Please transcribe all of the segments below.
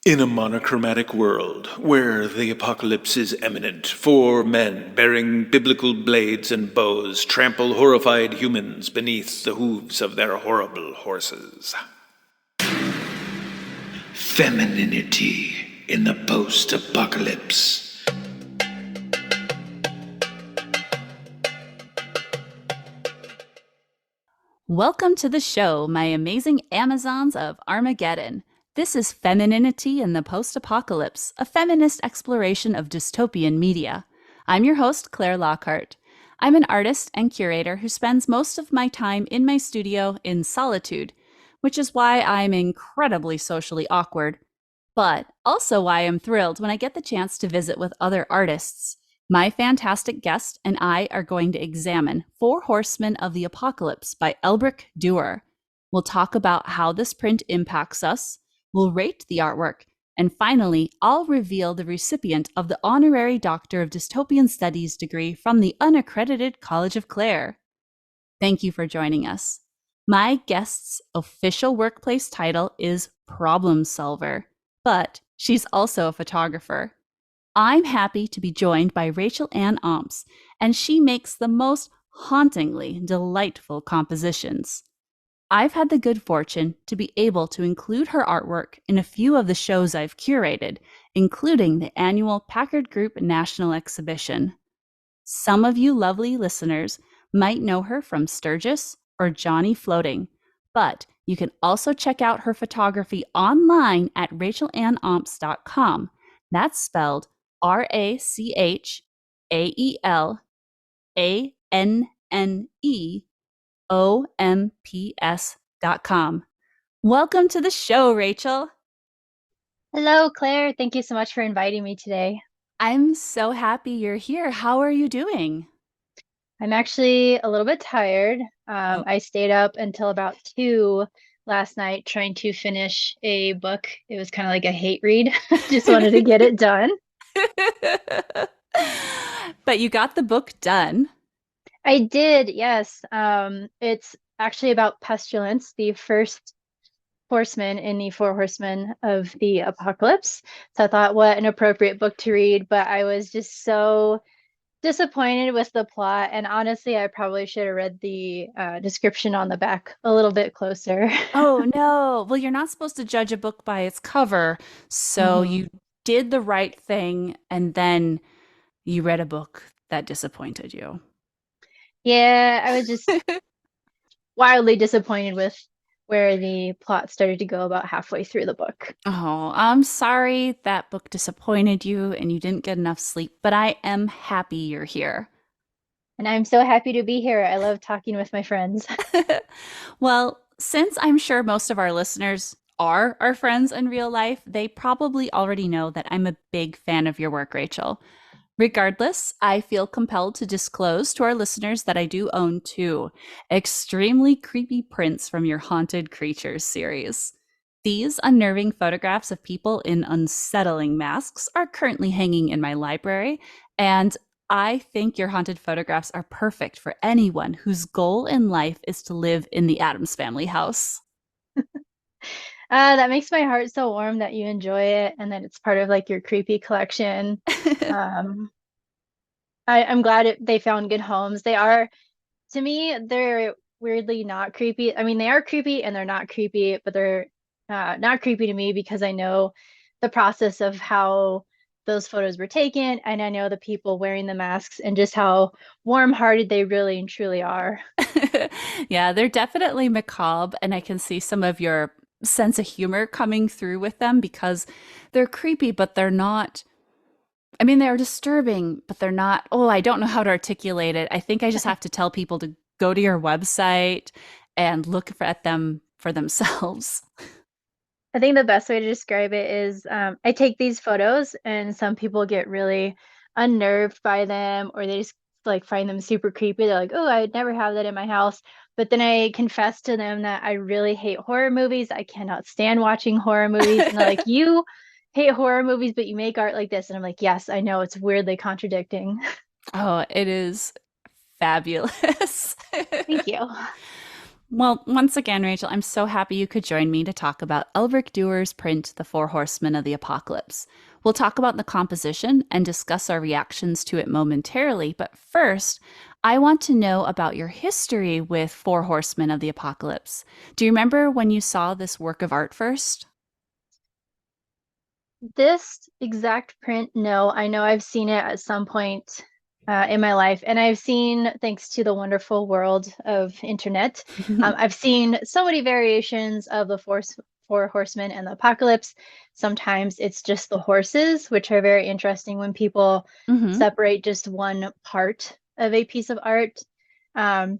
In a monochromatic world, where the apocalypse is imminent, four men bearing biblical blades and bows trample horrified humans beneath the hooves of their horrible horses. Femininity in the post-apocalypse. Welcome to the show, my amazing Amazons of Armageddon. This is Femininity in the Post-Apocalypse, a feminist exploration of dystopian media. I'm your host, Klaire Lockheart. I'm an artist and curator who spends most of my time in my studio in solitude, which is why I'm incredibly socially awkward, but also why I'm thrilled when I get the chance to visit with other artists. My fantastic guest and I are going to examine Four Horsemen of the Apocalypse by Albrecht Dürer. We'll talk about how this print impacts us, we'll rate the artwork, and finally, I'll reveal the recipient of the Honorary Doctor of Dystopian Studies degree from the unaccredited College of Clare. Thank you for joining us. My guest's official workplace title is Problem Solver, but she's also a photographer. I'm happy to be joined by Rachael-Anne Omps, and she makes the most hauntingly delightful compositions. I've had the good fortune to be able to include her artwork in a few of the shows I've curated, including the annual Packard Group National Exhibition. Some of you lovely listeners might know her from Sturgis or Johnny Floating, but you can also check out her photography online at rachaelanneomps.com. That's spelled RachaelAnneOMPS.com. Welcome to the show, Rachel. Hello, Claire. Thank you so much for inviting me today. I'm so happy you're here. How are you doing? I'm actually a little bit tired. Oh. I stayed up until about 2 last night trying to finish a book. It was kind of like a hate read. Just wanted to get it done. But you got the book done. I did, yes. It's actually about pestilence, the first horseman in the Four Horsemen of the Apocalypse. So I thought, what an appropriate book to read. But I was just so disappointed with the plot, and honestly, I probably should have read the description on the back a little bit closer. Oh, no. Well, you're not supposed to judge a book by its cover. So hmm you did the right thing, and then you read a book that disappointed you. Yeah, I was just wildly disappointed with where the plot started to go about halfway through the book. Oh, I'm sorry that book disappointed you and you didn't get enough sleep, but I am happy you're here. And I'm so happy to be here. I love talking with my friends. Well, since I'm sure most of our listeners are our friends in real life, they probably already know that I'm a big fan of your work, Rachel. Regardless, I feel compelled to disclose to our listeners that I do own two extremely creepy prints from your Haunted Creatures series. These unnerving photographs of people in unsettling masks are currently hanging in my library, and I think your haunted photographs are perfect for anyone whose goal in life is to live in the Addams Family house. That makes my heart so warm that you enjoy it and that it's part of like your creepy collection. Um, I'm glad they found good homes. They are, to me, they're weirdly not creepy. I mean, they are creepy and they're not creepy, but they're not creepy to me because I know the process of how those photos were taken, and I know the people wearing the masks and just how warm-hearted they really and truly are. Yeah, they're definitely macabre, and I can see some of your sense of humor coming through with them because they're creepy, but they're not. I mean, they're disturbing, but they're not. Oh, I don't know how to articulate it. I think I just have to tell people to go to your website and look at them for themselves. I think the best way to describe it is I take these photos and some people get really unnerved by them or they just like find them super creepy. They're like, oh, I'd never have that in my house. But then I confess to them that I really hate horror movies. I cannot stand watching horror movies. And they're like, you hate horror movies, but you make art like this. And I'm like, yes, I know it's weirdly contradicting. Oh, it is fabulous. Thank you. Well, once again, Rachel, I'm so happy you could join me to talk about Albrecht Dürer's print, The Four Horsemen of the Apocalypse. We'll talk about the composition and discuss our reactions to it momentarily, but first, I want to know about your history with Four Horsemen of the Apocalypse. Do you remember when you saw this work of art first? This exact print, no, I know I've seen it at some point in my life, and I've seen, thanks to the wonderful world of internet, I've seen so many variations of the Four Horsemen and the Apocalypse. Sometimes it's just the horses, which are very interesting when people Hmm. separate just one part of a piece of art. Um,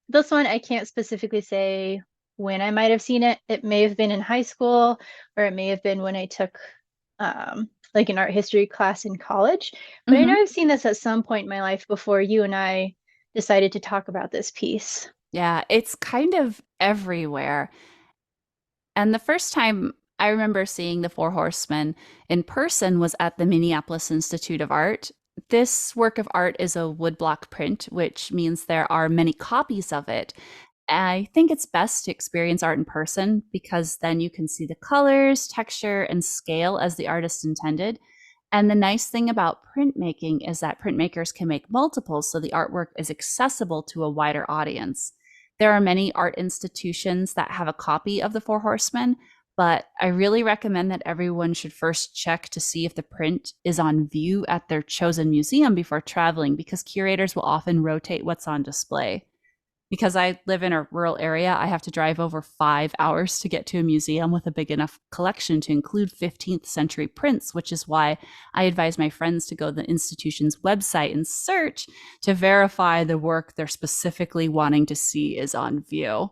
this one, I can't specifically say when I might have seen it. It may have been in high school, or it may have been when I took like an art history class in college. But I know Hmm. I've seen this at some point in my life before you and I decided to talk about this piece. Yeah, it's kind of everywhere. And the first time I remember seeing the Four Horsemen in person was at the Minneapolis Institute of Art. This work of art is a woodblock print, which means there are many copies of it. I think it's best to experience art in person because then you can see the colors, texture, and scale as the artist intended. And the nice thing about printmaking is that printmakers can make multiples so the artwork is accessible to a wider audience. There are many art institutions that have a copy of the Four Horsemen, but I really recommend that everyone should first check to see if the print is on view at their chosen museum before traveling because curators will often rotate what's on display. Because I live in a rural area, I have to drive over 5 hours to get to a museum with a big enough collection to include 15th century prints, which is why I advise my friends to go to the institution's website and search to verify the work they're specifically wanting to see is on view.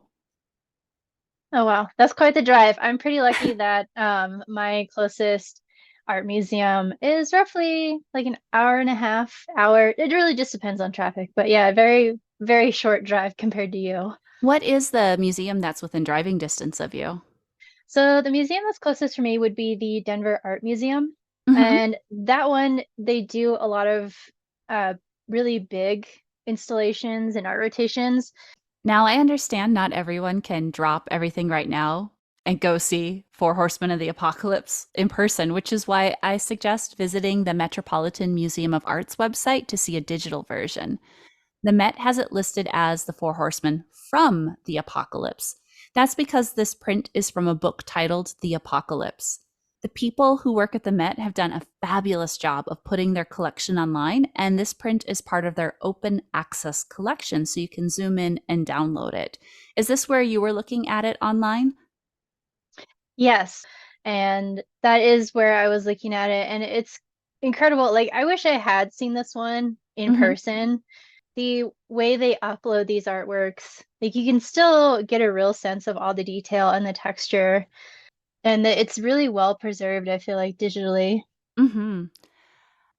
Oh wow, that's quite the drive. I'm pretty lucky that my closest art museum is roughly like an hour and a half hour. It really just depends on traffic, but yeah, very, very short drive compared to you. What is the museum that's within driving distance of you? So the museum that's closest for me would be the Denver Art Museum. Hmm. And that one, they do a lot of uh, really big installations and art rotations. Now, I understand not everyone can drop everything right now and go see Four Horsemen of the Apocalypse in person, which is why I suggest visiting the Metropolitan Museum of Art's website to see a digital version. The Met has it listed as the Four Horsemen from the Apocalypse. That's because this print is from a book titled The Apocalypse. The people who work at the Met have done a fabulous job of putting their collection online, and this print is part of their open access collection, so you can zoom in and download it. Is this where you were looking at it online? Yes. And that is where I was looking at it. And it's incredible. Like, I wish I had seen this one in Mm-hmm. person. The way they upload these artworks, like, you can still get a real sense of all the detail and the texture. And it's really well preserved, I feel like, digitally. Mm-hmm.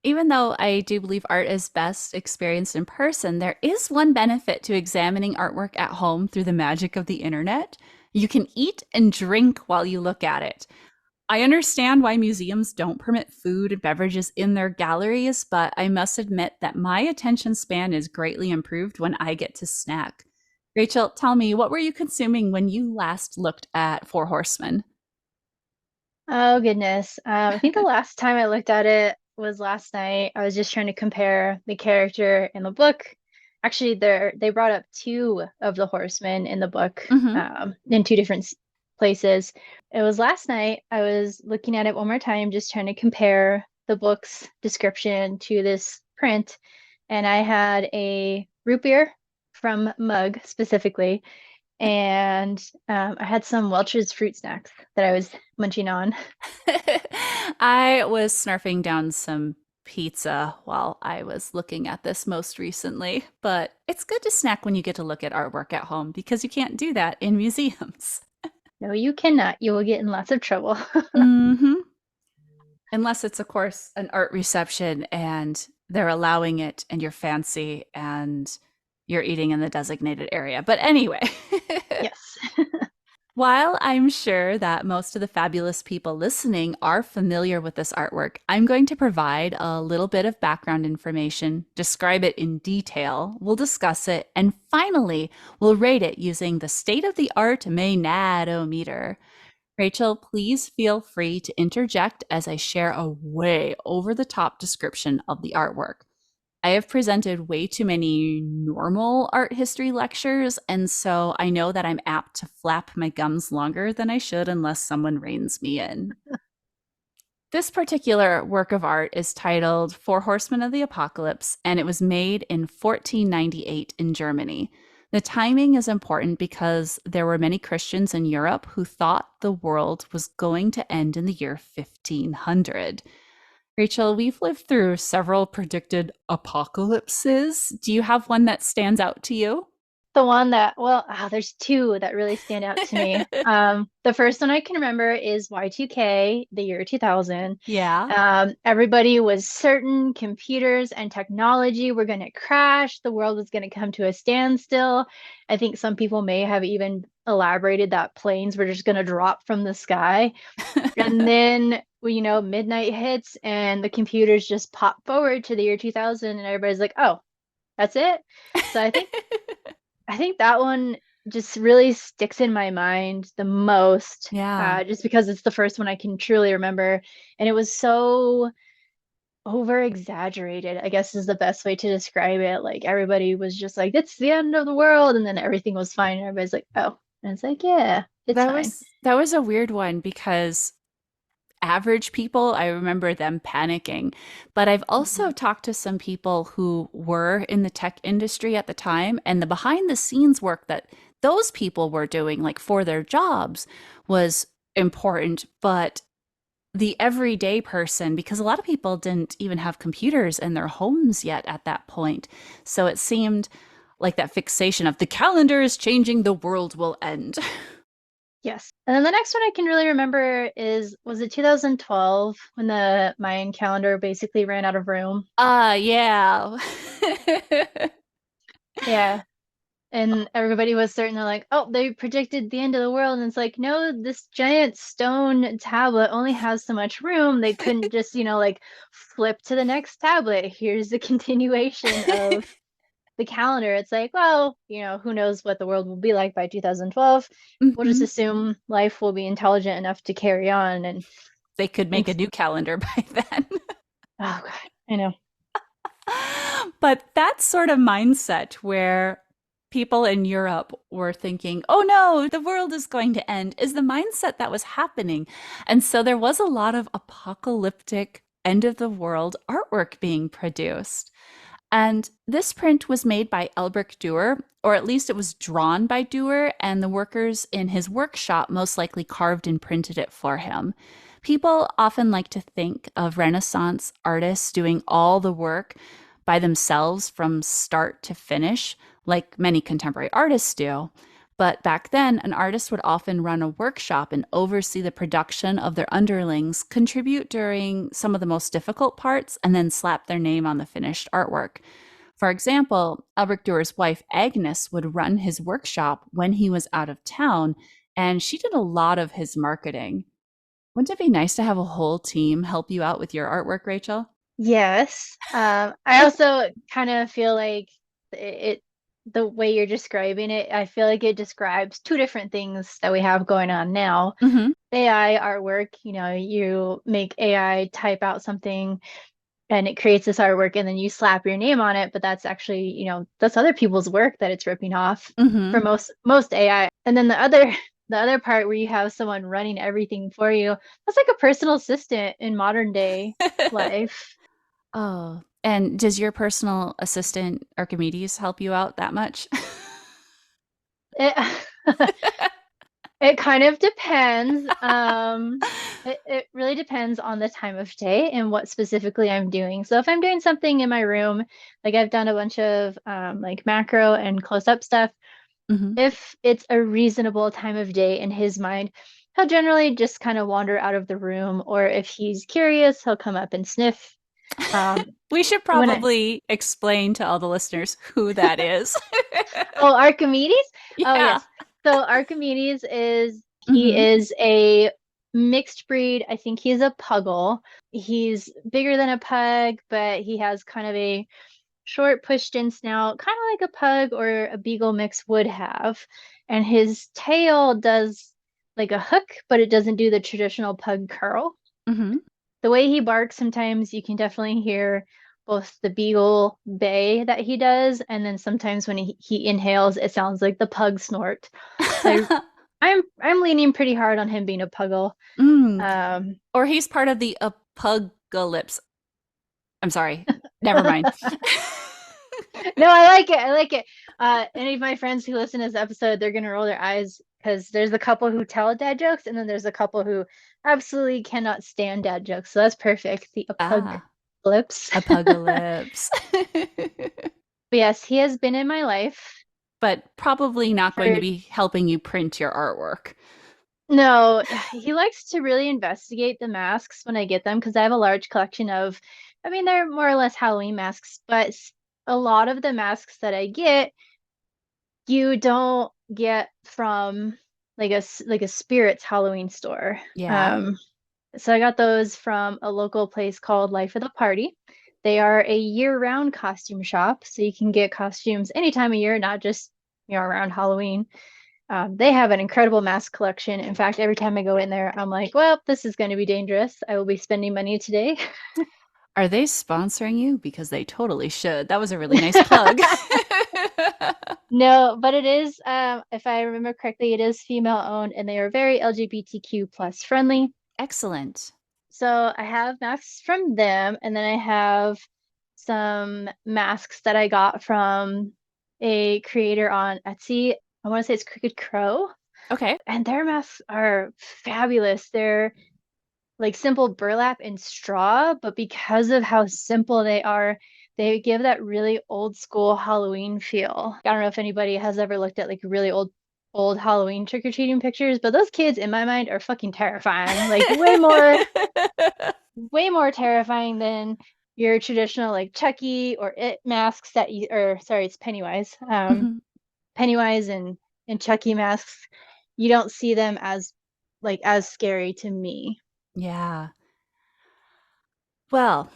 Even though I do believe art is best experienced in person, there is one benefit to examining artwork at home through the magic of the internet. You can eat and drink while you look at it. I understand why museums don't permit food and beverages in their galleries, but I must admit that my attention span is greatly improved when I get to snack. Rachel, tell me, what were you consuming when you last looked at Four Horsemen? Oh goodness. I think the last time I looked at it was last night. I was just trying to compare the character in the book. Actually, they brought up two of the horsemen in the book Mm-hmm. in two different places. It was last night. I was looking at it one more time, just trying to compare the book's description to this print. And I had a root beer from Mug specifically, and I had some Welch's fruit snacks that I was munching on. I was snarfing down some pizza while I was looking at this most recently, but it's good to snack when you get to look at artwork at home because you can't do that in museums. No, you cannot. You will get in lots of trouble. Hmm. Unless it's, of course, an art reception and they're allowing it and you're fancy and you're eating in the designated area. But anyway, Yes. While I'm sure that most of the fabulous people listening are familiar with this artwork, I'm going to provide a little bit of background information, describe it in detail, we'll discuss it, and finally, we'll rate it using the state of the art Maenad-O-Meter. Rachel, please feel free to interject as I share a way over the top description of the artwork. I have presented way too many normal art history lectures, and so I know that I'm apt to flap my gums longer than I should unless someone reins me in. This particular work of art is titled Four Horsemen of the Apocalypse, and it was made in 1498 in Germany. The timing is important because there were many Christians in Europe who thought the world was going to end in the year 1500. Rachel, we've lived through several predicted apocalypses. Do you have one that stands out to you? The one that, well, there's two that really stand out to me. The first one I can remember is Y2K, the year 2000. Yeah. Everybody was certain computers and technology were going to crash. The world was going to come to a standstill. I think some people may have even elaborated that planes were just going to drop from the sky. And then, midnight hits and the computers just pop forward to the year 2000 and everybody's like, oh, that's it. So I think that one just really sticks in my mind the most, Yeah. just because it's the first one I can truly remember. And it was so over exaggerated, I guess is the best way to describe it. Like everybody was just like, it's the end of the world. And then everything was fine. And everybody's like, oh. And it's like, yeah, it's That fine. was that was a weird one because average people, I remember them panicking. But I've also Mhm. talked to some people who were in the tech industry at the time, and the behind the scenes work that those people were doing, like for their jobs, was important. But the everyday person, because a lot of people didn't even have computers in their homes yet at that point. So it seemed like that fixation of the calendar is changing, the world will end. Yes. And then the next one I can really remember was it 2012 when the Mayan calendar basically ran out of room? Yeah. Yeah. And everybody was certain they're like, oh, they predicted the end of the world. And it's like, no, this giant stone tablet only has so much room. They couldn't just, like flip to the next tablet. Here's the continuation of the calendar. It's like, well, who knows what the world will be like by 2012. We'll just Mhm. assume life will be intelligent enough to carry on. And They could make a it's, new calendar by then. oh God, I know. But that sort of mindset where people in Europe were thinking, oh no, the world is going to end, is the mindset that was happening. And so there was a lot of apocalyptic end of the world artwork being produced. And this print was made by Albrecht Dürer, or at least it was drawn by Dürer, and the workers in his workshop most likely carved and printed it for him. People often like to think of Renaissance artists doing all the work by themselves from start to finish, like many contemporary artists do. But back then, an artist would often run a workshop and oversee the production of their underlings, contribute during some of the most difficult parts, and then slap their name on the finished artwork. For example, Albrecht Dürer's wife Agnes would run his workshop when he was out of town, and she did a lot of his marketing. Wouldn't it be nice to have a whole team help you out with your artwork, Rachel? Yes. I also kind of feel like the way you're describing it, I feel like it describes two different things that we have going on now. Mm-hmm. AI artwork, you make AI type out something and it creates this artwork and then you slap your name on it, but that's actually, that's other people's work that it's ripping off Mm-hmm. for most AI. And then the other part where you have someone running everything for you, that's like a personal assistant in modern day life. Oh, and does your personal assistant Archimedes help you out that much? It it kind of depends. It really depends on the time of day and what specifically I'm doing. So if I'm doing something in my room, like I've done a bunch of like macro and close-up stuff, Hmm. if it's a reasonable time of day in his mind, he'll generally just kind of wander out of the room, or if he's curious, he'll come up and sniff. Um, We should when I probably explain to all the listeners who that is. Oh, Archimedes? Oh, Yeah. yes. So Archimedes is He Mm-hmm. is a mixed breed. I think he's a puggle. He's bigger than a pug, but he has kind of a short pushed-in snout, kind of like a pug or a beagle mix would have. And his tail does like a hook, but it doesn't do the traditional pug curl. Mm-hmm. The way he barks, sometimes you can definitely hear both the beagle bay that he does, and then sometimes when he inhales, it sounds like the pug snort. So I'm leaning pretty hard on him being a puggle. Mm. Um, Or he's part of the apocalypse. I'm sorry. Never mind. no, I like it. I like it. Any of my friends who listen to this episode, they're gonna roll their eyes because there's a couple who tell dad jokes, and then there's a couple who absolutely cannot stand dad jokes. So that's perfect. The Ah, apocalypse. apocalypse. But yes, he has been in my life But probably not going to for be helping you print your artwork. no, he likes to really investigate the masks when I get them because I have a large collection of, I mean, they're more or less Halloween masks, but a lot of the masks that I get, you don't get from like a spirits Halloween store. Yeah. So I got those from a local place called Life of the Party. They are a year-round costume shop, so you can get costumes any time of year, not just around Halloween. They have an incredible mask collection. In fact, every time I go in there, I'm like, well, this is going to be dangerous. I will be spending money today. Are they sponsoring you? Because they totally should. That was a really nice plug. No, but it is, if I remember correctly, it is female owned and they are very LGBTQ plus friendly. Excellent. So I have masks from them, and then I have some masks that I got from a creator on Etsy. I want to say it's Crooked Crow, Okay. and their masks are fabulous. They're like simple burlap and straw, but because of how simple they are, they give that really old school Halloween feel. I don't know if anybody has ever looked at like really old Halloween trick-or-treating pictures, but those kids in my mind are fucking terrifying. Like way more terrifying than your traditional like Chucky or It masks that you or sorry, it's Pennywise. Mhm. Pennywise and Chucky masks. You don't see them as like as scary to me. Yeah. Well,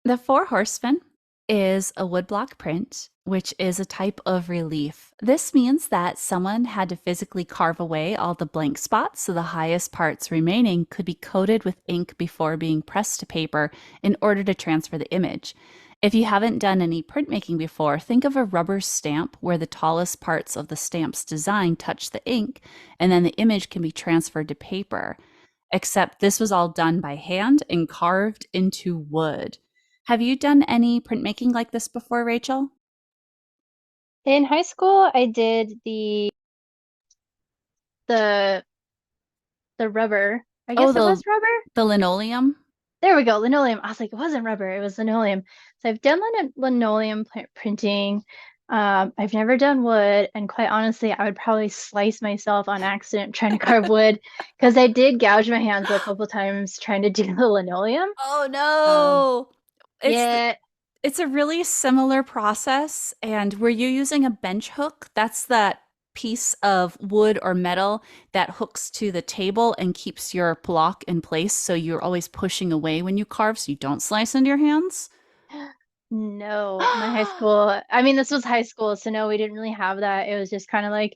the Four Horsemen is a woodblock print, which is a type of relief. This means that someone had to physically carve away all the blank spots so the highest parts remaining could be coated with ink before being pressed to paper in order to transfer the image. If you haven't done any printmaking before, think of a rubber stamp where the tallest parts of the stamp's design touch the ink, and then the image can be transferred to paper. Except this was all done by hand and carved into wood. Have you done any printmaking like this before, Rachel? In high school, I did the the rubber. I Oh, guess it was rubber. the linoleum? There we go, linoleum. I was like, it wasn't rubber, it was linoleum. So I've done linoleum printing. I've never done wood, and quite honestly, I would probably slice myself on accident trying to carve wood because I did gouge my hands a couple times trying to do the linoleum. Oh Um, no. It's yeah, it's a really similar process. And were you using a bench hook? That's that piece of wood or metal that hooks to the table and keeps your block in place so you're always pushing away when you carve so you don't slice into your hands. no, my high school, I mean, this was high school, so no, we didn't really have that. It was just kind of like,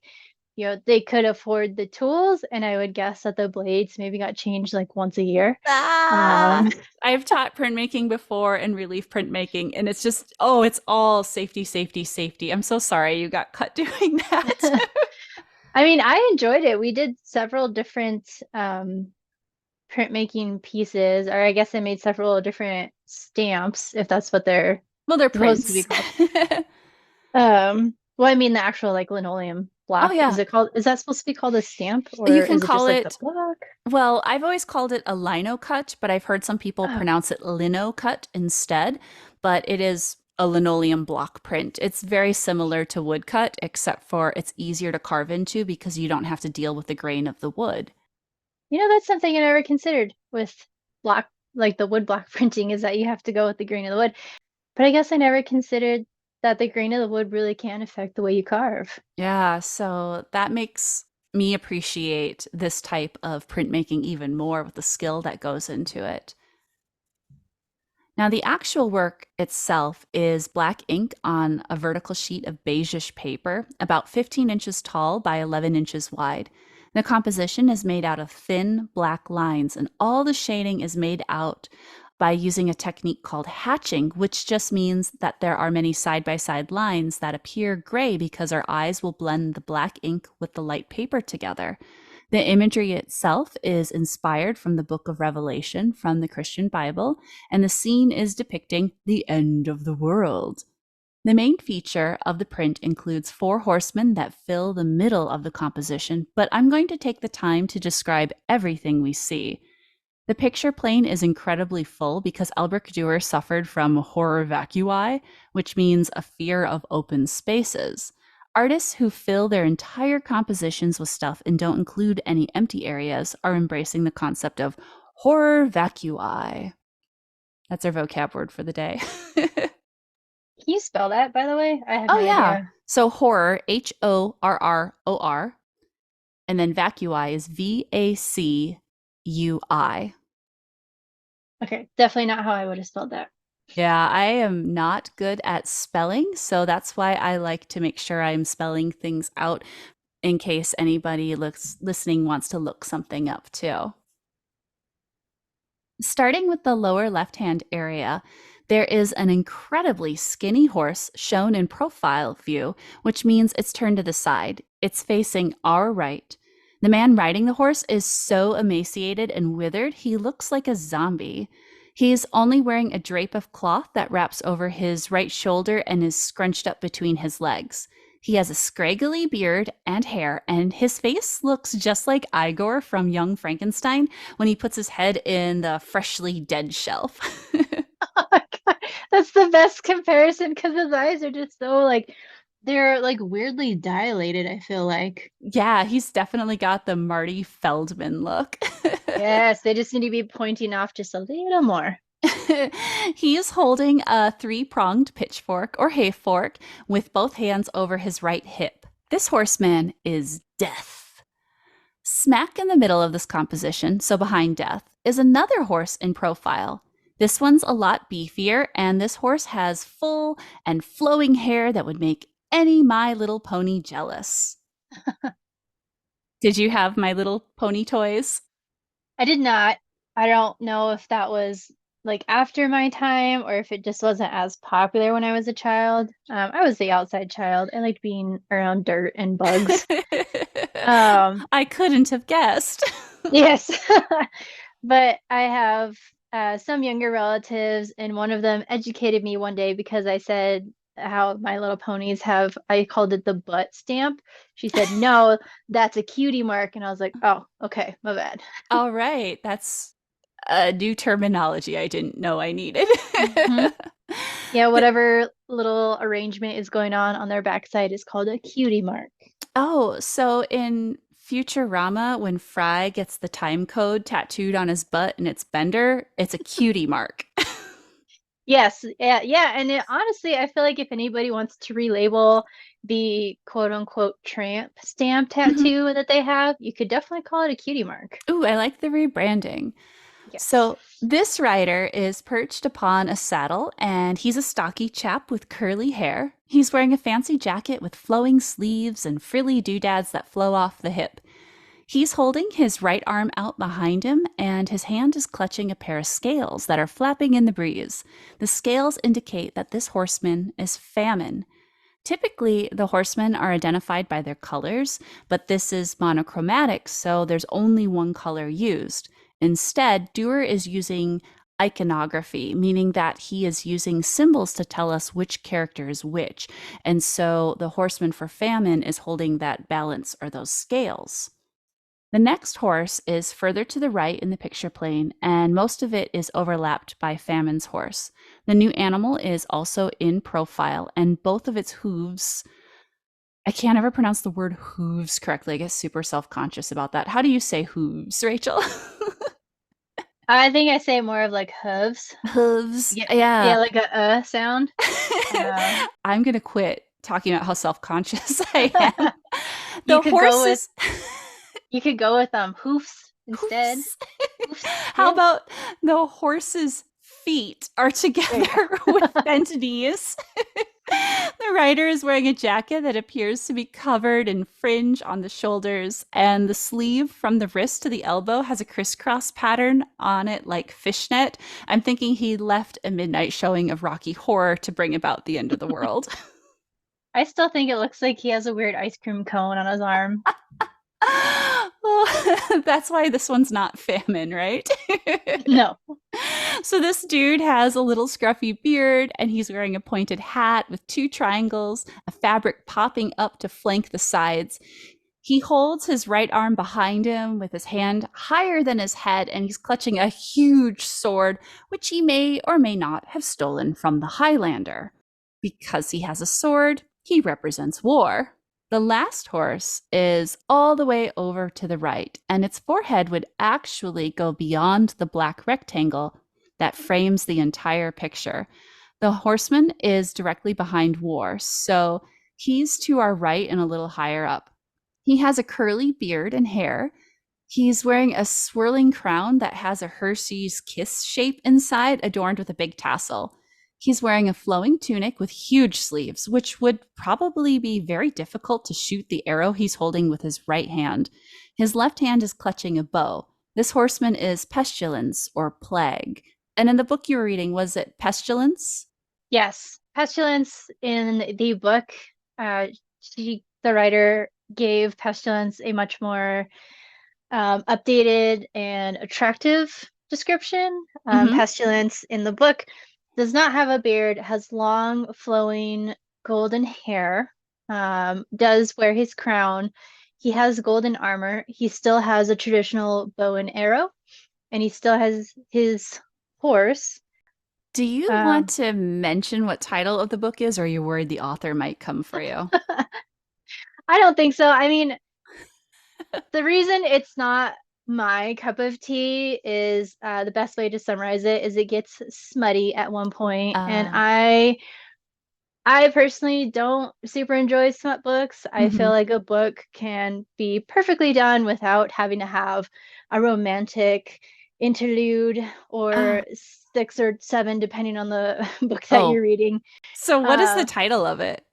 they could afford the tools, and I would guess that the blades maybe got changed like once a year. Ah, Um, I've taught printmaking before and relief printmaking, and it's just, oh, it's all safety, safety, safety. I'm so sorry you got cut doing that. I mean, I enjoyed it. We did several different printmaking pieces, or I guess I made several different stamps, if that's what they're Well, they're supposed to be prints. called. Well, I mean the actual like linoleum Oh, block. yeah. Is that supposed to be called a stamp, You or can is it just call like the it, block? well, I've always called it a lino cut, but I've heard some people Oh, pronounce it lino cut instead. But it is a linoleum block print. It's very similar to woodcut, except for it's easier to carve into because you don't have to deal with the grain of the wood. that's something I never considered with block, like the wood block printing, is that you have to go with the grain of the wood. But I guess I never considered that the grain of the wood really can affect the way you carve. Yeah, so that makes me appreciate this type of printmaking even more with the skill that goes into it. Now, the actual work itself is black ink on a vertical sheet of beigeish paper, about 15 inches tall by 11 inches wide. The composition is made out of thin black lines, and all the shading is made out by using a technique called hatching, which just means that there are many side-by-side lines that appear gray because our eyes will blend the black ink with the light paper together. The imagery itself is inspired from the book of Revelation from the Christian Bible, and the scene is depicting the end of the world. The main feature of the print includes 4 horsemen that fill the middle of the composition, but I'm going to take the time to describe everything we see. The picture plane is incredibly full because Albrecht Dürer suffered from horror vacui, which means a fear of open spaces. Artists who fill their entire compositions with stuff and don't include any empty areas are embracing the concept of horror vacui. That's our vocab word for the day. Can you spell that, by the way? I have Oh, no yeah. idea. So horror, Horror, and then vacui is VACUI. Okay, definitely not how I would have spelled that. Yeah, I am not good at spelling, so that's why I like to make sure I'm spelling things out in case anybody listening wants to look something up too. Starting with the lower left-hand area, there is an incredibly skinny horse shown in profile view, which means it's turned to the side. It's facing our right. The man riding the horse is so emaciated and withered, he looks like a zombie. He's only wearing a drape of cloth that wraps over his right shoulder and is scrunched up between his legs. He has a scraggly beard and hair, and his face looks just like Igor from Young Frankenstein when he puts his head in the freshly dead shelf. Oh my God, that's the best comparison because his eyes are just so like they're like weirdly dilated, I feel like. Yeah, he's definitely got the Marty Feldman look. Yes, they just need to be pointing off just a little more. He is holding a 3-pronged pitchfork or hay fork with both hands over his right hip. This horseman is Death. Smack in the middle of this composition, so behind Death, is another horse in profile. This one's a lot beefier, and this horse has full and flowing hair that would make any My Little Pony jealous. Did you have My Little Pony toys? I did not. I don't know if that was like after my time or if it just wasn't as popular when I was a child. I was the outside child. I liked being around dirt and bugs. I couldn't have guessed. Yes. But I have some younger relatives, and one of them educated me one day because I said how My Little Ponies have, I called it the butt stamp. She said, no, that's a cutie mark. And I was like, oh, okay, my bad. All right. That's a new terminology I didn't know I needed. Yeah, whatever little arrangement is going on their backside is called a cutie mark. Oh, so in Futurama, when Fry gets the time code tattooed on his butt and it's Bender, it's a cutie mark. Yes, yeah, and honestly, I feel like if anybody wants to relabel the quote unquote tramp stamp tattoo that they have, you could definitely call it a cutie mark. Ooh, I like the rebranding. Yes. So this rider is perched upon a saddle, and he's a stocky chap with curly hair. He's wearing a fancy jacket with flowing sleeves and frilly doodads that flow off the hip. He's holding his right arm out behind him, and his hand is clutching a pair of scales that are flapping in the breeze. The scales indicate that this horseman is Famine. Typically, the horsemen are identified by their colors, but this is monochromatic, so there's only one color used. Instead, Dürer is using iconography, meaning that he is using symbols to tell us which character is which. And so the horseman for Famine is holding that balance or those scales. The next horse is further to the right in the picture plane, and most of it is overlapped by Famine's horse. The new animal is also in profile, and both of its hooves, I can't ever pronounce the word hooves correctly. I get super self-conscious about that. How do you say hooves, Rachel? I think I say more of like hooves. Hooves. Yeah, Yeah. like a sound. I'm going to quit talking about how self-conscious I am. You could go with You could go with hoofs instead. Hoofs. Hoofs. How Yeah. about the horse's feet are together with bent knees? The rider is wearing a jacket that appears to be covered in fringe on the shoulders, and the sleeve from the wrist to the elbow has a crisscross pattern on it like fishnet. I'm thinking he left a midnight showing of Rocky Horror to bring about the end of the world. I still think it looks like he has a weird ice cream cone on his arm. Well, that's why this one's not famine, right? No. So this dude has a little scruffy beard and he's wearing a pointed hat with two triangles, a fabric popping up to flank the sides. He holds his right arm behind him with his hand higher than his head, and he's clutching a huge sword, which he may or may not have stolen from the Highlander. Because he has a sword, he represents war. The last horse is all the way over to the right, and its forehead would actually go beyond the black rectangle that frames the entire picture. The horseman is directly behind war, so he's to our right and a little higher up. He has a curly beard and hair. He's wearing a swirling crown that has a Hershey's kiss shape inside, adorned with a big tassel. He's wearing a flowing tunic with huge sleeves, which would probably be very difficult to shoot the arrow he's holding with his right hand. His left hand is clutching a bow. This horseman is Pestilence, or Plague. And in the book you were reading, was it Pestilence? Yes. Pestilence in the book, the writer gave Pestilence a much more updated and attractive description. Pestilence in the book does not have a beard, has long flowing golden hair, does wear his crown. He has golden armor. He still has a traditional bow and arrow, and he still has his horse. Do you want to mention what title of the book is, or are you worried the author might come for you? I don't think so. I mean, the reason it's not my cup of tea is the best way to summarize it is it gets smutty at one point, and I personally don't super enjoy smut books. I feel like a book can be perfectly done without having to have a romantic interlude or 6 or 7, depending on the book that you're reading. So what is the title of it?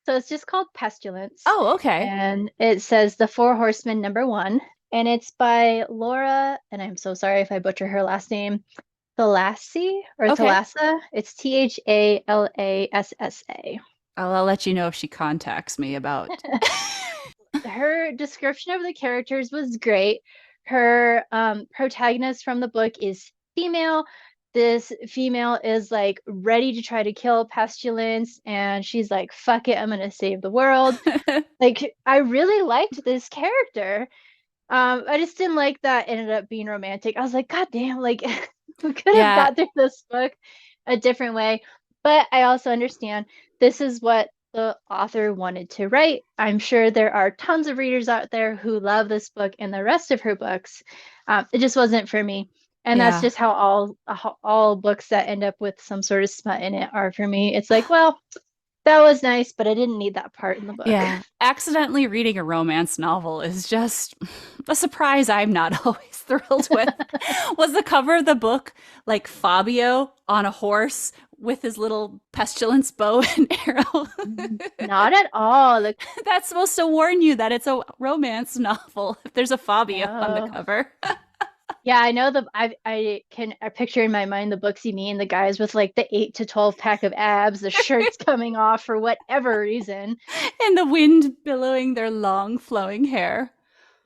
So it's just called Pestilence. Oh, okay. And it says The Four Horsemen #1. And it's by Laura, and I'm so sorry if I butcher her last name, Thalassa or Thalassa. It's Thallassa. I'll let you know if she contacts me about. Her description of the characters was great. Her protagonist from the book is female. This female is like ready to try to kill Pestilence, and she's like, fuck it, I'm gonna save the world. Like, I really liked this character. I just didn't like that it ended up being romantic. I was like, God damn, like we could have got through this book a different way. But I also understand this is what the author wanted to write. I'm sure there are tons of readers out there who love this book and the rest of her books. It just wasn't for me. And that's just how all books that end up with some sort of smut in it are for me. It's like, well, that was nice, but I didn't need that part in the book. Yeah. Accidentally reading a romance novel is just a surprise I'm not always thrilled with. Was the cover of the book like Fabio on a horse with his little pestilence bow and arrow? Not at all. Like, that's supposed to warn you that it's a romance novel if there's a Fabio on the cover. Yeah, I know I picture in my mind the books you mean, the guys with like the 8 to 12 pack of abs, the shirts coming off for whatever reason. And the wind billowing their long flowing hair.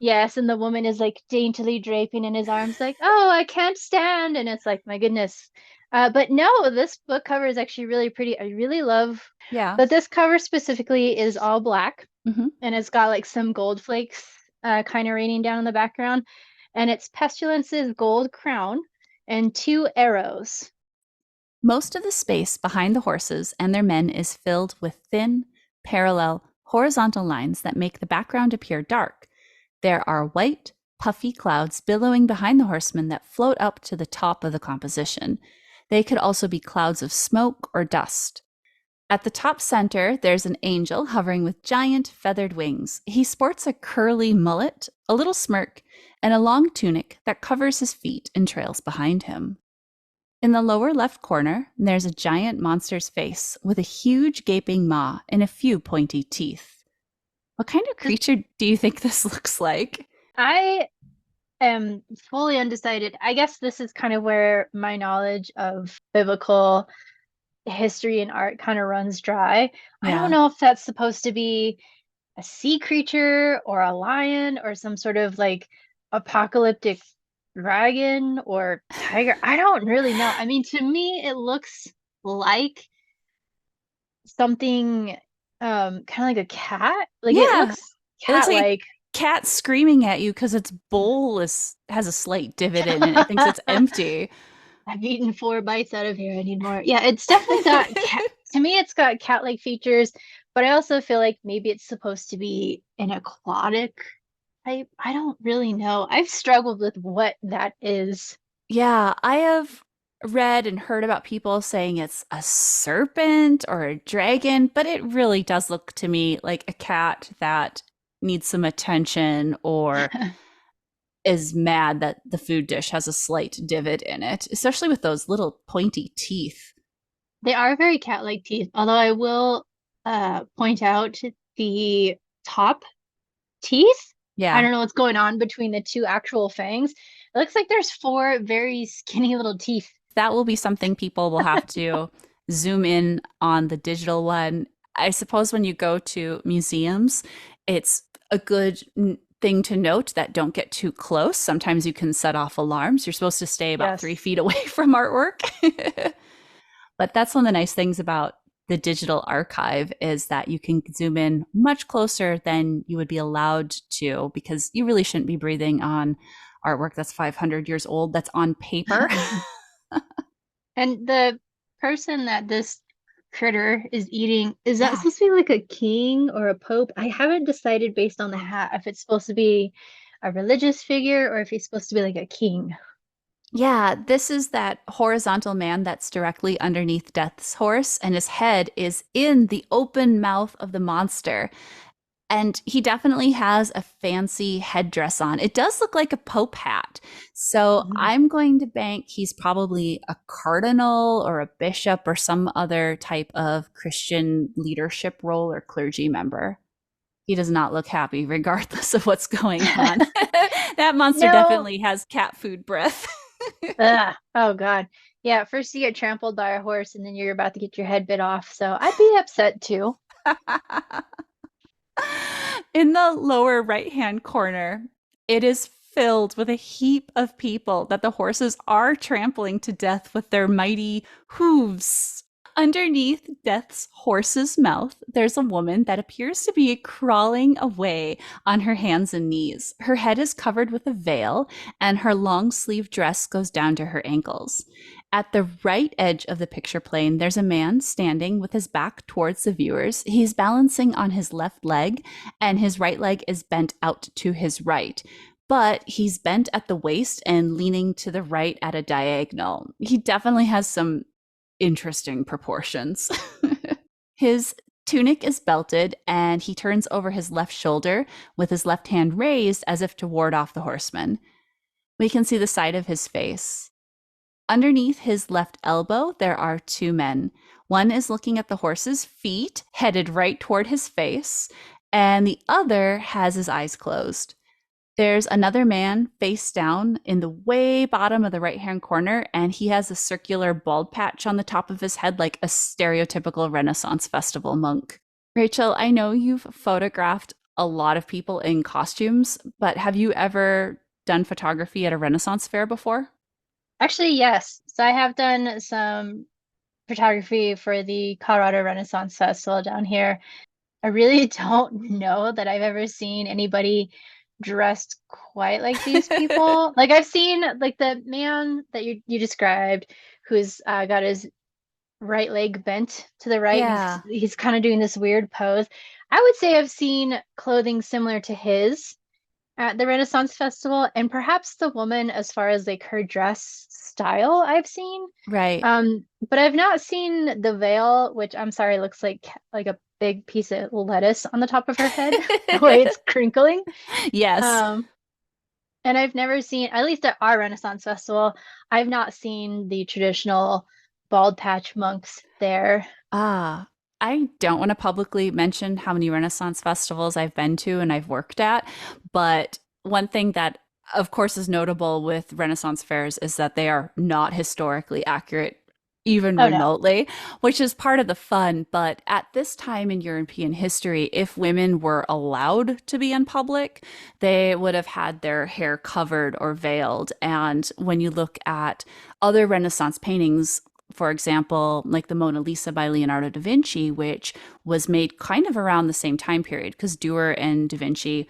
Yes, and the woman is like daintily draping in his arms like, oh, I can't stand. And it's like, my goodness. But no, this book cover is actually really pretty. I really love but this cover specifically is all black. And it's got like some gold flakes kind of raining down in the background. And it's Pestilence's gold crown and 2 arrows. Most of the space behind the horses and their men is filled with thin, parallel, horizontal lines that make the background appear dark. There are white, puffy clouds billowing behind the horsemen that float up to the top of the composition. They could also be clouds of smoke or dust. At the top center, there's an angel hovering with giant feathered wings. He sports a curly mullet, a little smirk, and a long tunic that covers his feet and trails behind him. In the lower left corner, there's a giant monster's face with a huge gaping maw and a few pointy teeth. What kind of creature do you think this looks like? I am fully undecided. I guess this is kind of where my knowledge of biblical history and art kind of runs dry. I don't Yeah. know if that's supposed to be a sea creature or a lion or some sort of like apocalyptic dragon or tiger. I don't really know. I mean, to me, it looks like something kind of like a cat. Like it Yeah. looks It looks like a cat-like. cat screaming at you because its bowl has a slight divot in it. It thinks it's empty. I've eaten 4 bites out of here. I need more. Yeah, it's definitely got cat. To me, it's got cat-like features, but I also feel like maybe it's supposed to be an aquatic type. I don't really know. I've struggled with what that is. Yeah, I have read and heard about people saying it's a serpent or a dragon, but it really does look to me like a cat that needs some attention or is mad that the food dish has a slight divot in it, especially with those little pointy teeth. They are very cat-like teeth, although I will point out the top teeth. I Yeah, don't know what's going on between the two actual fangs. It looks like there's 4 very skinny little teeth. that will be something people will have to zoom in on the digital one. I suppose when you go to museums, it's a good thing to note that don't get too close. Sometimes you can set off alarms. You're supposed to stay about Yes. 3 feet away from artwork. But that's one of the nice things about the digital archive is that you can zoom in much closer than you would be allowed to because you really shouldn't be breathing on artwork that's 500 years old that's on paper. And the person that this critter is eating, is that Yeah. supposed to be like a king or a pope? I haven't decided based on the hat if it's supposed to be a religious figure or if he's supposed to be like a king. Yeah, this is that horizontal man that's directly underneath Death's horse, and his head is in the open mouth of the monster. And he definitely has a fancy headdress on. It does look like a pope hat. So Mhm. I'm going to bank he's probably a cardinal or a bishop or some other type of Christian leadership role or clergy member. He does not look happy, regardless of what's going on. That monster No. definitely has cat food breath. Ugh. Oh God. Yeah, first you get trampled by a horse and then you're about to get your head bit off. So I'd be upset too. In the lower right hand corner, it is filled with a heap of people that the horses are trampling to death with their mighty hooves. Underneath Death's horse's mouth, there's a woman that appears to be crawling away on her hands and knees. Her head is covered with a veil, and her long sleeve dress goes down to her ankles. At the right edge of the picture plane, there's a man standing with his back towards the viewers. He's balancing on his left leg, and his right leg is bent out to his right. But he's bent at the waist and leaning to the right at a diagonal. He definitely has some interesting proportions. His tunic is belted, and he turns over his left shoulder with his left hand raised as if to ward off the horseman. We can see the side of his face. Underneath his left elbow, there are 2 men. One is looking at the horse's feet, headed right toward his face, and the other has his eyes closed. There's another man face down in the way bottom of the right hand corner, and he has a circular bald patch on the top of his head like a stereotypical Renaissance festival monk. Rachel, I know you've photographed a lot of people in costumes, but have you ever done photography at a Renaissance fair before? Actually, yes. So I have done some photography for the Colorado Renaissance Festival down here. I really don't know that I've ever seen anybody dressed quite like these people. Like I've seen like the man that you described who's got his right leg bent to the right and Yeah. he's kind of doing this weird pose. I would say I've seen clothing similar to his. at the Renaissance Festival, and perhaps the woman as far as like her dress style I've seen. Right. But I've not seen the veil, which I'm sorry, looks like a big piece of lettuce on the top of her head, the way it's crinkling. Yes. Um, and I've never seen, at least at our Renaissance Festival, I've not seen the traditional bald patch monks there. Ah, I don't want to publicly mention how many Renaissance festivals I've been to and I've worked at, but one thing that, of course, is notable with Renaissance fairs is that they are not historically accurate, even Oh no. remotely, which is part of the fun. But at this time in European history, if women were allowed to be in public, they would have had their hair covered or veiled. And when you look at other Renaissance paintings, for example, like the Mona Lisa by Leonardo da Vinci, which was made kind of around the same time period because Dürer and da Vinci,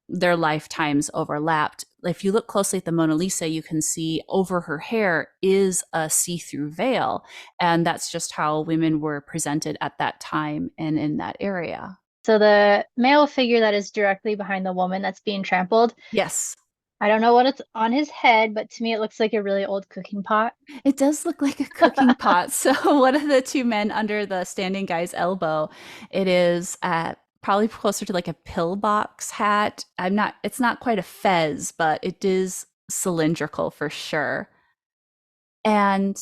their lifetimes overlapped. If you look closely at the Mona Lisa, you can see over her hair is a see through veil. And that's just how women were presented at that time and in that area. So the male figure that is directly behind the woman that's being trampled, Yes. I don't know what it's on his head, but to me it looks like a really old cooking pot. It does look like a cooking pot. So one of the two men under the standing guy's elbow, it is probably closer to like a pillbox hat. It's not quite a fez, but it is cylindrical for sure. And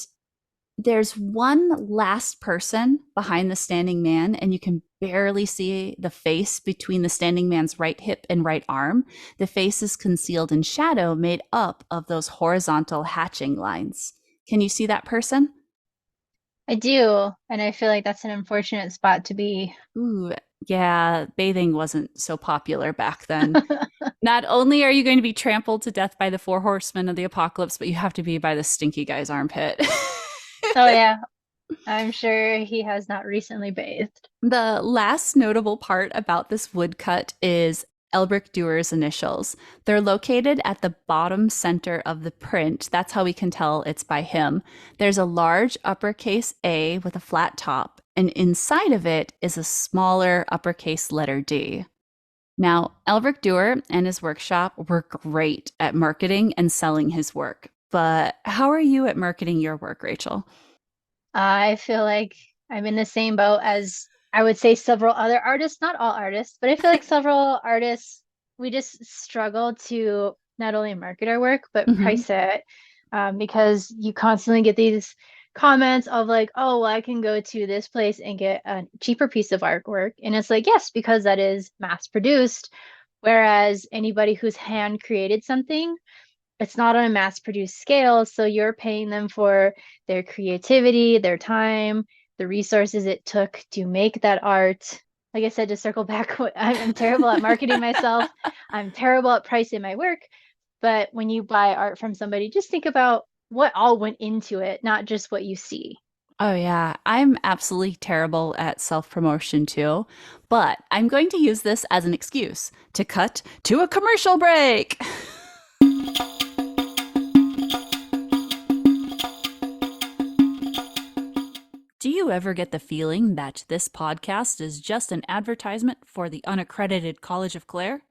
there's one last person behind the standing man, and you can barely see the face between the standing man's right hip and right arm. The face is concealed in shadow made up of those horizontal hatching lines. Can you see that person? I do, and I feel like that's an unfortunate spot to be. Ooh, yeah, bathing wasn't so popular back then. Not only are you going to be trampled to death by the four horsemen of the apocalypse, but you have to be by the stinky guy's armpit. Oh yeah, I'm sure he has not recently bathed. The last notable part about this woodcut is Albrecht Dürer's initials. They're located at the bottom center of the print. That's how we can tell it's by him. There's a large uppercase A with a flat top, and inside of it is a smaller uppercase letter D. Now, Albrecht Dürer and his workshop were great at marketing and selling his work. But how are you at marketing your work, Rachel? I feel like I'm in the same boat as I would say several other artists, not all artists, but I feel like several artists, we just struggle to not only market our work, but Mhm. price it. Because you constantly get these comments of like, oh, well, I can go to this place and get a cheaper piece of artwork. And it's like, yes, because that is mass produced. Whereas anybody who's hand created something, it's not on a mass produced scale. So you're paying them for their creativity, their time, the resources it took to make that art. Like I said, to circle back, I'm terrible at marketing myself. I'm terrible at pricing my work. But when you buy art from somebody, just think about what all went into it, not just what you see. Oh, yeah. I'm absolutely terrible at self promotion too, but I'm going to use this as an excuse to cut to a commercial break. Do you ever get the feeling that this podcast is just an advertisement for the unaccredited College of Claire?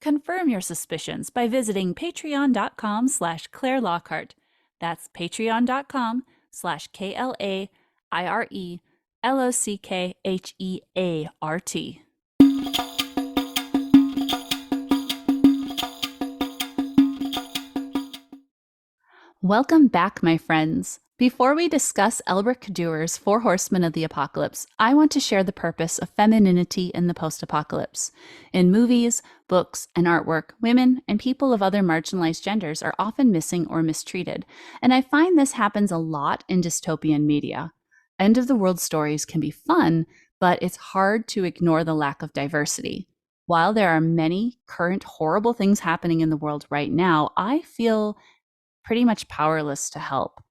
Confirm your suspicions by visiting patreon.com/Klaire Lockheart. That's patreon.com/KLAIRELOCKHEART. Welcome back, my friends. Before we discuss Albrecht Dürer's Four Horsemen of the Apocalypse, I want to share the purpose of femininity in the post-apocalypse. In movies, books, and artwork, women and people of other marginalized genders are often missing or mistreated, and I find this happens a lot in dystopian media. End-of-the-world stories can be fun, but it's hard to ignore the lack of diversity. While there are many current horrible things happening in the world right now, I feel pretty much powerless to help.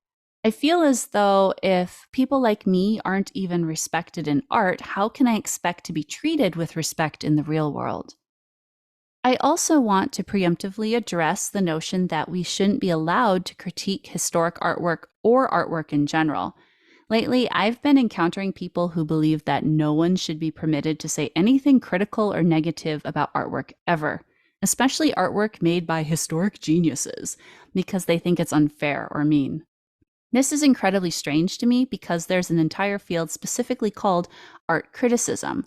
I feel as though if people like me aren't even respected in art, how can I expect to be treated with respect in the real world? I also want to preemptively address the notion that we shouldn't be allowed to critique historic artwork or artwork in general. Lately, I've been encountering people who believe that no one should be permitted to say anything critical or negative about artwork ever. especially artwork made by historic geniuses, because they think it's unfair or mean. This is incredibly strange to me because there's an entire field specifically called art criticism.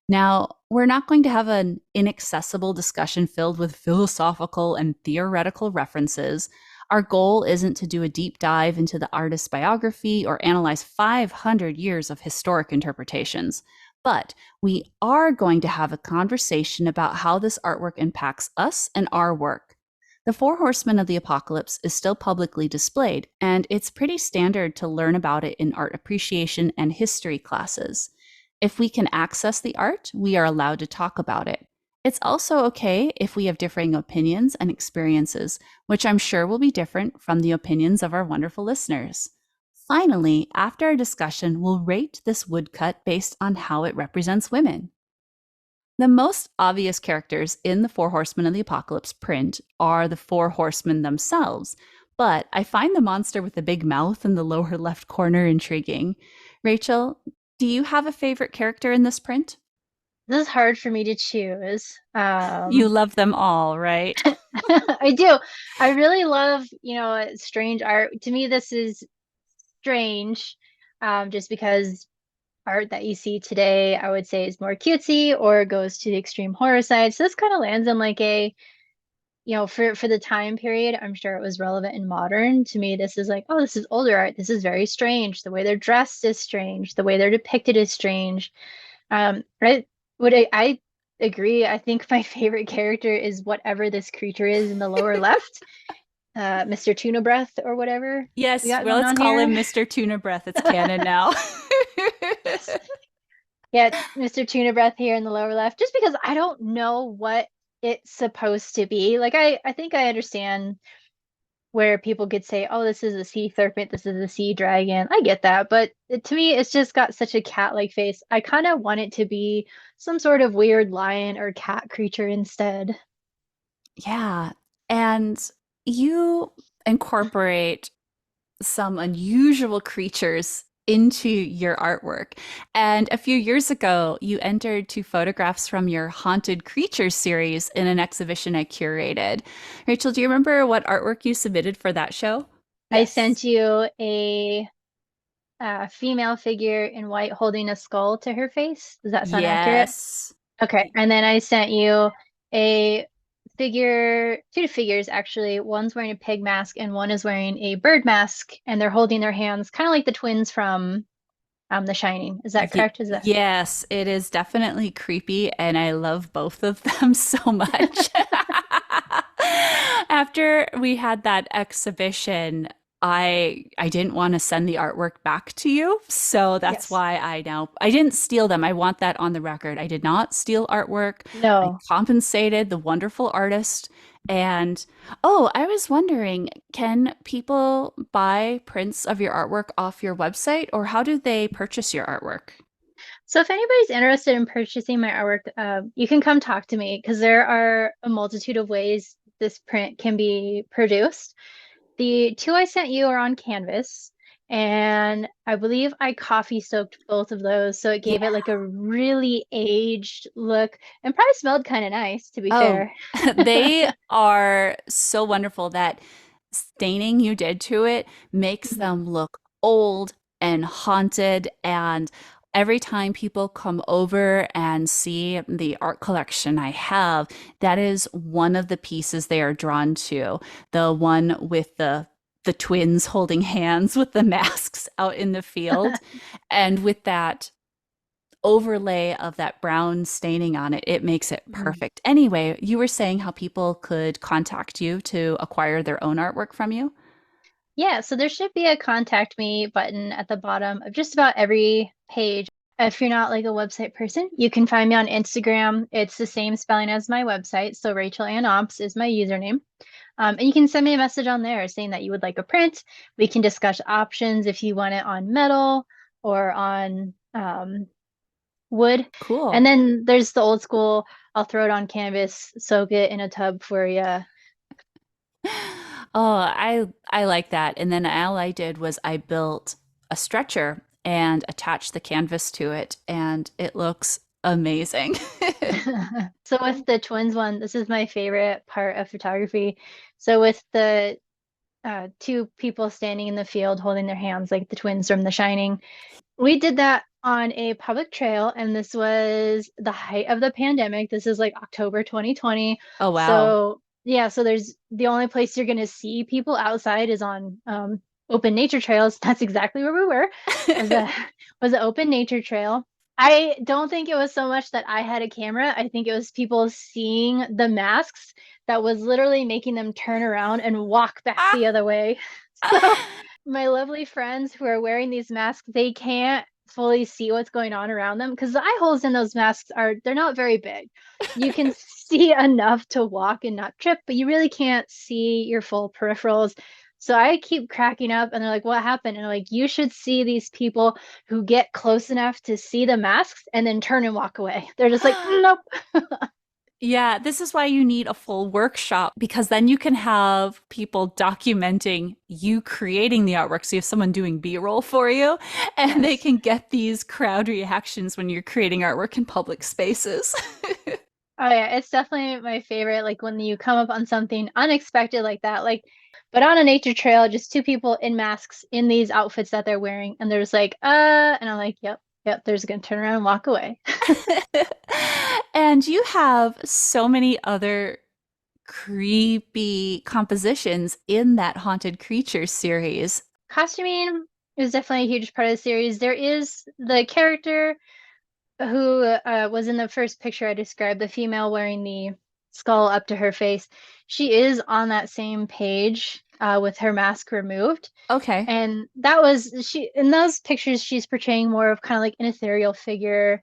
Now, we're not going to have an inaccessible discussion filled with philosophical and theoretical references. Our goal isn't to do a deep dive into the artist's biography or analyze 500 years of historic interpretations. But we are going to have a conversation about how this artwork impacts us and our work. The Four Horsemen of the Apocalypse is still publicly displayed, and it's pretty standard to learn about it in art appreciation and history classes. If we can access the art, we are allowed to talk about it. It's also okay if we have differing opinions and experiences, which I'm sure will be different from the opinions of our wonderful listeners. Finally, after our discussion, we'll rate this woodcut based on how it represents women. The most obvious characters in the Four Horsemen of the Apocalypse print are the Four Horsemen themselves, but I find the monster with the big mouth in the lower left corner intriguing. Rachel, do you have a favorite character in this print? This is hard for me to choose. You love them all, right? I do. I really love, strange art. To me, this is strange, just because art that you see today, I would say, is more cutesy or goes to the extreme horror side. So this kind of lands in like a, for the time period, I'm sure it was relevant and modern. To me, this is like, oh, this is older art. This is very strange. The way they're dressed is strange. The way they're depicted is strange. I I agree. I think my favorite character is whatever this creature is in the lower left, Mr. Tuna Breath or whatever we Yes, got well, going let's on call here. him Mr. Tuna Breath. It's canon now. Yeah, Mr. Tuna Breath here in the lower left, just because I don't know what it's supposed to be. Like I think I understand where people could say, "Oh, this is a sea serpent, this is a sea dragon." I get that, but to me, it's just got such a cat-like face. I kind of want it to be some sort of weird lion or cat creature instead. Yeah. And you incorporate some unusual creatures into your artwork. And a few years ago, you entered two photographs from your Haunted Creatures series in an exhibition I curated. Rachel, do you remember what artwork you submitted for that show? I Yes. sent you a female figure in white holding a skull to her face. Does that sound accurate? Yes. Okay. And then I sent you a figure, two figures actually. One's wearing a pig mask and one is wearing a bird mask, and they're holding their hands kind of like the twins from The Shining. Is that correct? Is that Yes, it is definitely creepy, and I love both of them so much. After we had that exhibition, I didn't want to send the artwork back to you, so that's yes. why I didn't steal them. I want that on the record. I did not steal artwork. I No. compensated the wonderful artist. And oh, I was wondering, can people buy prints of your artwork off your website, or how do they purchase your artwork? So if anybody's interested in purchasing my artwork, you can come talk to me because there are a multitude of ways this print can be produced. The two I sent you are on canvas, and I believe I coffee soaked both of those, so it Yeah. gave it like a really aged look and probably smelled kind of nice, to be Oh, fair. they are so wonderful. That staining you did to it makes Mhm. them look old and haunted. And every time people come over and see the art collection I have, that is one of the pieces they are drawn to. The one with the twins holding hands with the masks out in the field. And with that overlay of that brown staining on it, it makes it Mhm. perfect. Anyway, you were saying how people could contact you to acquire their own artwork from you? Yeah, so there should be a contact me button at the bottom of just about every page. If you're not like a website person, you can find me on Instagram. It's the same spelling as my website. So Rachael-Anne Omps is my username. And you can send me a message on there saying that you would like a print. We can discuss options if you want it on metal or on wood. And Cool. then there's the old school, I'll throw it on canvas, soak it in a tub for you. Oh, I like that. And then all I did was I built a stretcher and attached the canvas to it, and it looks amazing. So with the twins one, this is my favorite part of photography. So with the two people standing in the field holding their hands like the twins from The Shining, we did that on a public trail, and this was the height of the pandemic. This is like October 2020. Oh, wow. So yeah, so there's the only place you're gonna see people outside is on open nature trails. That's exactly where we were. Was a was an open nature trail. I don't think it was so much that I had a camera. I think it was people seeing the masks that was literally making them turn around and walk back the other way. So my lovely friends who are wearing these masks, they can't fully see what's going on around them because the eye holes in those masks they're not very big. You can see enough to walk and not trip, but you really can't see your full peripherals. So I keep cracking up and they're like, what happened? And I'm like, you should see these people who get close enough to see the masks and then turn and walk away. They're just like, nope. Yeah, this is why you need a full workshop because then you can have people documenting you creating the artwork. So you have someone doing B-roll for you and they Yes. can get these crowd reactions when you're creating artwork in public spaces. Oh yeah, it's definitely my favorite. Like when you come up on something unexpected like that, like, but on a nature trail, just two people in masks in these outfits that they're wearing, and they're just like, and I'm like, yep, yep, they're just gonna turn around and walk away. And you have so many other creepy compositions in that Haunted Creatures series. Costuming is definitely a huge part of the series. There is the character who was in the first picture I described, the female wearing the skull up to her face. She is on that same page with her mask removed. Okay. And that was she in those pictures, she's portraying more of kind of like an ethereal figure,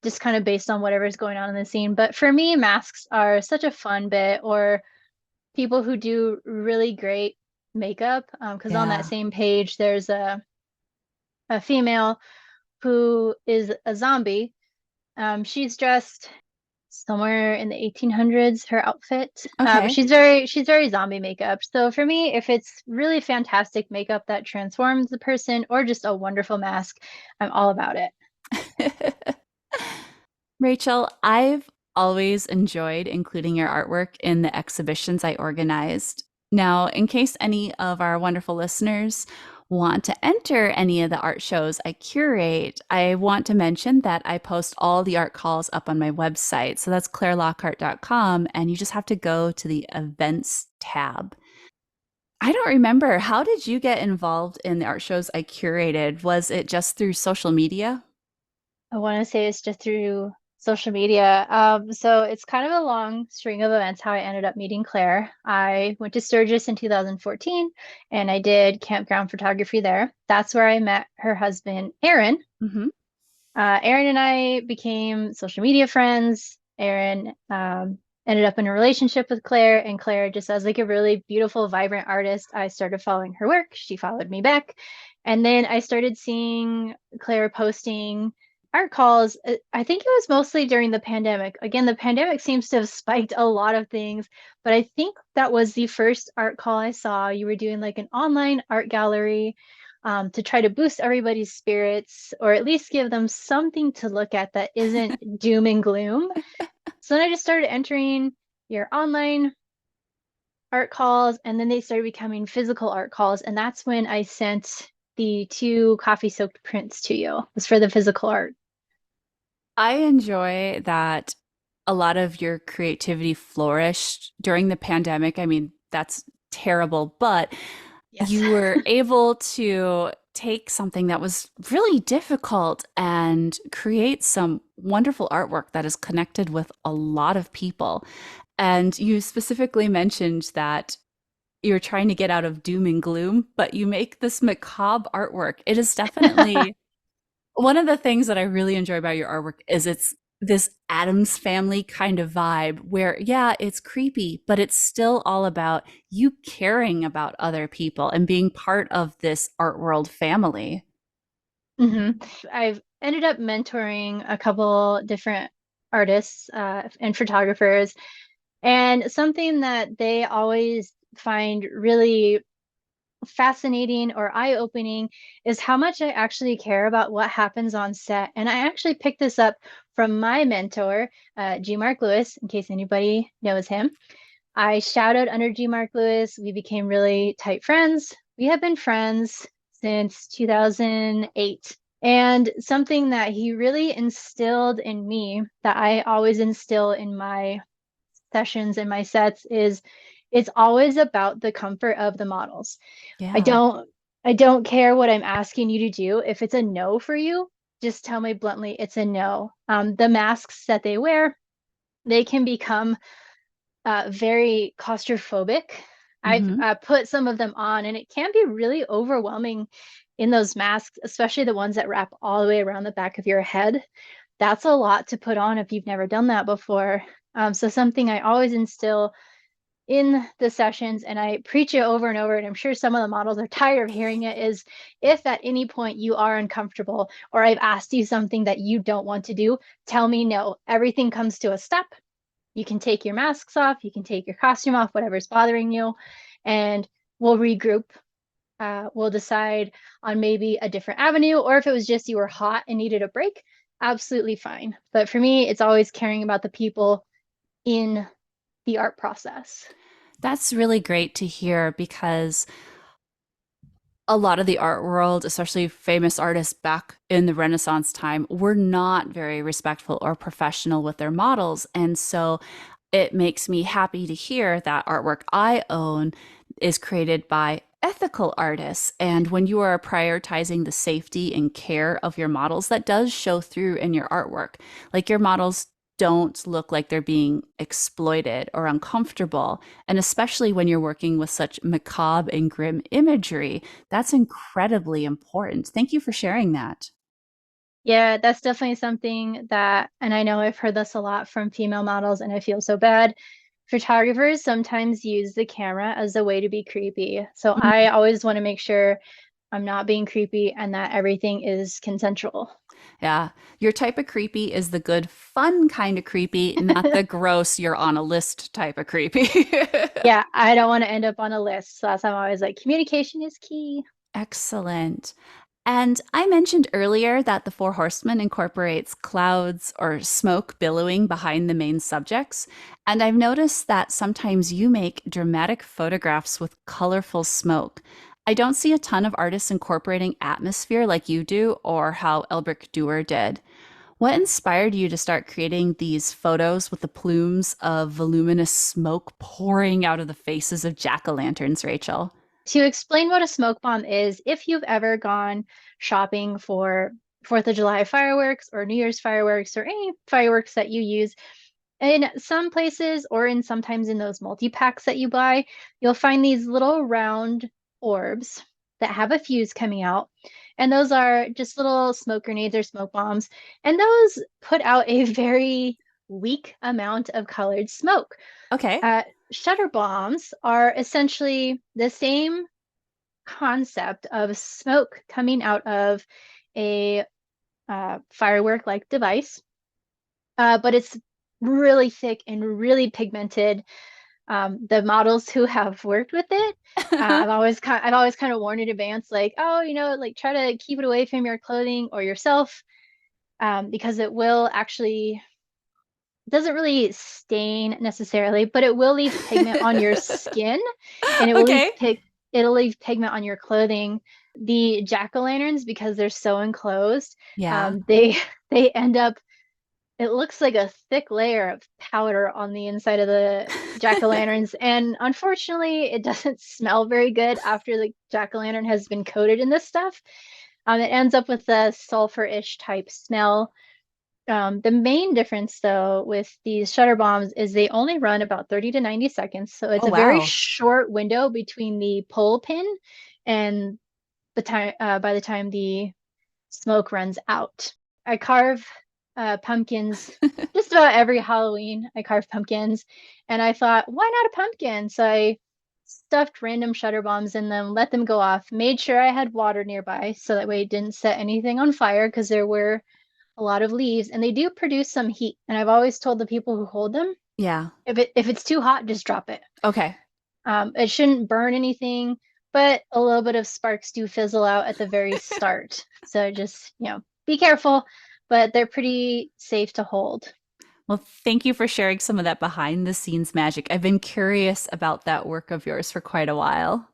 just kind of based on whatever's going on in the scene. But for me, masks are such a fun bit, or people who do really great makeup. Because on that Yeah. same page, there's a female who is a zombie. She's dressed somewhere in the 1800s, her outfit. But Okay. she's very zombie makeup. So for me, if it's really fantastic makeup that transforms the person or just a wonderful mask, I'm all about it. Rachel, I've always enjoyed including your artwork in the exhibitions I organized. Now, in case any of our wonderful listeners want to enter any of the art shows I curate, I want to mention that I post all the art calls up on my website. So that's klaireLockhart.com, and you just have to go to the events tab. I don't remember. How did you get involved in the art shows I curated? Was it just through social media? I want to say it's just through social media. So it's kind of a long string of events how I ended up meeting Klaire. I went to Sturgis in 2014 and I did campground photography there. That's where I met her husband, Aaron. Hmm. Aaron and I became social media friends. Aaron ended up in a relationship with Klaire, and Klaire, just as like a really beautiful, vibrant artist, I started following her work. She followed me back. And then I started seeing Klaire posting art calls. I think it was mostly during the pandemic. Again, the pandemic seems to have spiked a lot of things, but I think that was the first art call I saw. You were doing like an online art gallery to try to boost everybody's spirits or at least give them something to look at that isn't doom and gloom. So then I just started entering your online art calls, and then they started becoming physical art calls. And that's when I sent the two coffee soaked prints to you. It was for the physical art. I enjoy that a lot of your creativity flourished during the pandemic. I mean, that's terrible, but Yes. you were able to take something that was really difficult and create some wonderful artwork that is connected with a lot of people. And you specifically mentioned that you're trying to get out of doom and gloom, but you make this macabre artwork. It is definitely one of the things that I really enjoy about your artwork is it's this Addams Family kind of vibe where, yeah, it's creepy, but it's still all about you caring about other people and being part of this art world family. I've ended up mentoring a couple different artists and photographers, and something that they always find really fascinating or eye-opening is how much I actually care about what happens on set. And I actually picked this up from my mentor, G. Mark Lewis, in case anybody knows him. I shadowed under G. Mark Lewis. We became really tight friends. We have been friends since 2008. And something that he really instilled in me that I always instill in my sessions and my sets is it's always about the comfort of the models. I Yeah. don't I don't care what I'm asking you to do. If it's a no for you, just tell me bluntly it's a no. The masks that they wear, they can become very claustrophobic. I've Hmm. put some of them on, and it can be really overwhelming in those masks, especially the ones that wrap all the way around the back of your head. That's a lot to put on if you've never done that before. So something I always instill in the sessions, and I preach it over and over, and I'm sure some of the models are tired of hearing it, is if at any point you are uncomfortable or I've asked you something that you don't want to do, tell me no. Everything comes to a stop. You can take your masks off, you can take your costume off, whatever's bothering you, and we'll regroup. We'll decide on maybe a different avenue, or if it was just you were hot and needed a break, absolutely fine. But for me, it's always caring about the people in the art process. That's really great to hear because a lot of the art world, especially famous artists back in the Renaissance time, were not very respectful or professional with their models. And so it makes me happy to hear that artwork I own is created by ethical artists. And when you are prioritizing the safety and care of your models, that does show through in your artwork. Like your models don't look like they're being exploited or uncomfortable. And especially when you're working with such macabre and grim imagery, that's incredibly important. Thank you for sharing that. Yeah, that's definitely something that, and I know I've heard this a lot from female models, and I feel so bad. Photographers sometimes use the camera as a way to be creepy. So I always want to make sure I'm not being creepy and that everything is consensual. Yeah. Your type of creepy is the good, fun kind of creepy, not the gross, you're on a list type of creepy. Yeah, I don't want to end up on a list. So that's why I'm always like, communication is key. Excellent. And I mentioned earlier that the Four Horsemen incorporates clouds or smoke billowing behind the main subjects. And I've noticed that sometimes you make dramatic photographs with colorful smoke. I don't see a ton of artists incorporating atmosphere like you do or how Albrecht Dürer did. What inspired you to start creating these photos with the plumes of voluminous smoke pouring out of the faces of jack-o'-lanterns, Rachel? To explain what a smoke bomb is, if you've ever gone shopping for Fourth of July fireworks or New Year's fireworks or any fireworks that you use, in some places or in sometimes in those multi-packs that you buy, you'll find these little round orbs that have a fuse coming out. And those are just little smoke grenades or smoke bombs. And those put out a very weak amount of colored smoke. Okay. Shutter bombs are essentially the same concept of smoke coming out of a firework like device, but it's really thick and really pigmented. The models who have worked with it, I've always kind of warned in advance, like, oh, like try to keep it away from your clothing or yourself, because it will actually doesn't really stain necessarily, but it will leave pigment on your skin, and Okay. it'll leave pigment on your clothing. The jack-o'-lanterns, because they're so enclosed, Yeah. they they end up it looks like a thick layer of powder on the inside of the jack-o'-lanterns, and unfortunately, it doesn't smell very good after the jack-o'-lantern has been coated in this stuff. It ends up with a sulfur-ish type smell. The main difference, though, with these shutter bombs is they only run about 30 to 90 seconds. So it's Oh, a very wow. short window between the pull pin and the time by the time the smoke runs out. I carve pumpkins just about every Halloween. I carve pumpkins, and I thought, why not a pumpkin? So I stuffed random shutter bombs in them, let them go off, made sure I had water nearby so that way it didn't set anything on fire because there were a lot of leaves, and they do produce some heat. And I've always told the people who hold them, Yeah. if it's too hot, just drop it. Okay. It shouldn't burn anything, but a little bit of sparks do fizzle out at the very start. So just, be careful, but they're pretty safe to hold. Well, thank you for sharing some of that behind the scenes magic. I've been curious about that work of yours for quite a while.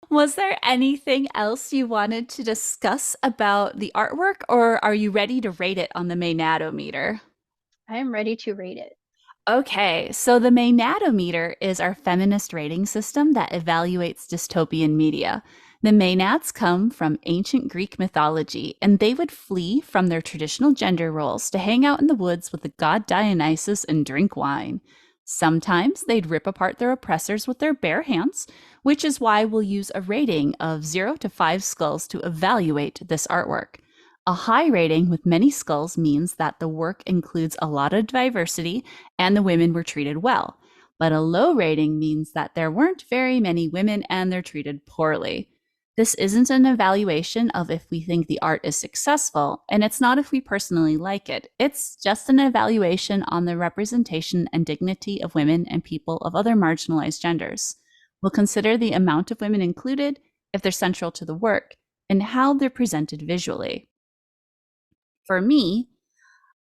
Was there anything else you wanted to discuss about the artwork, or are you ready to rate it on the Maenad-O-Meter? I am ready to rate it. Okay, so the Maenad-O-Meter is our feminist rating system that evaluates dystopian media. The Maenads come from ancient Greek mythology, and they would flee from their traditional gender roles to hang out in the woods with the god Dionysus and drink wine. Sometimes they'd rip apart their oppressors with their bare hands, which is why we'll use a rating of 0 to 5 skulls to evaluate this artwork. A high rating with many skulls means that the work includes a lot of diversity and the women were treated well. But a low rating means that there weren't very many women and they're treated poorly. This isn't an evaluation of if we think the art is successful, and it's not if we personally like it. It's just an evaluation on the representation and dignity of women and people of other marginalized genders. We'll consider the amount of women included, if they're central to the work, and how they're presented visually. For me,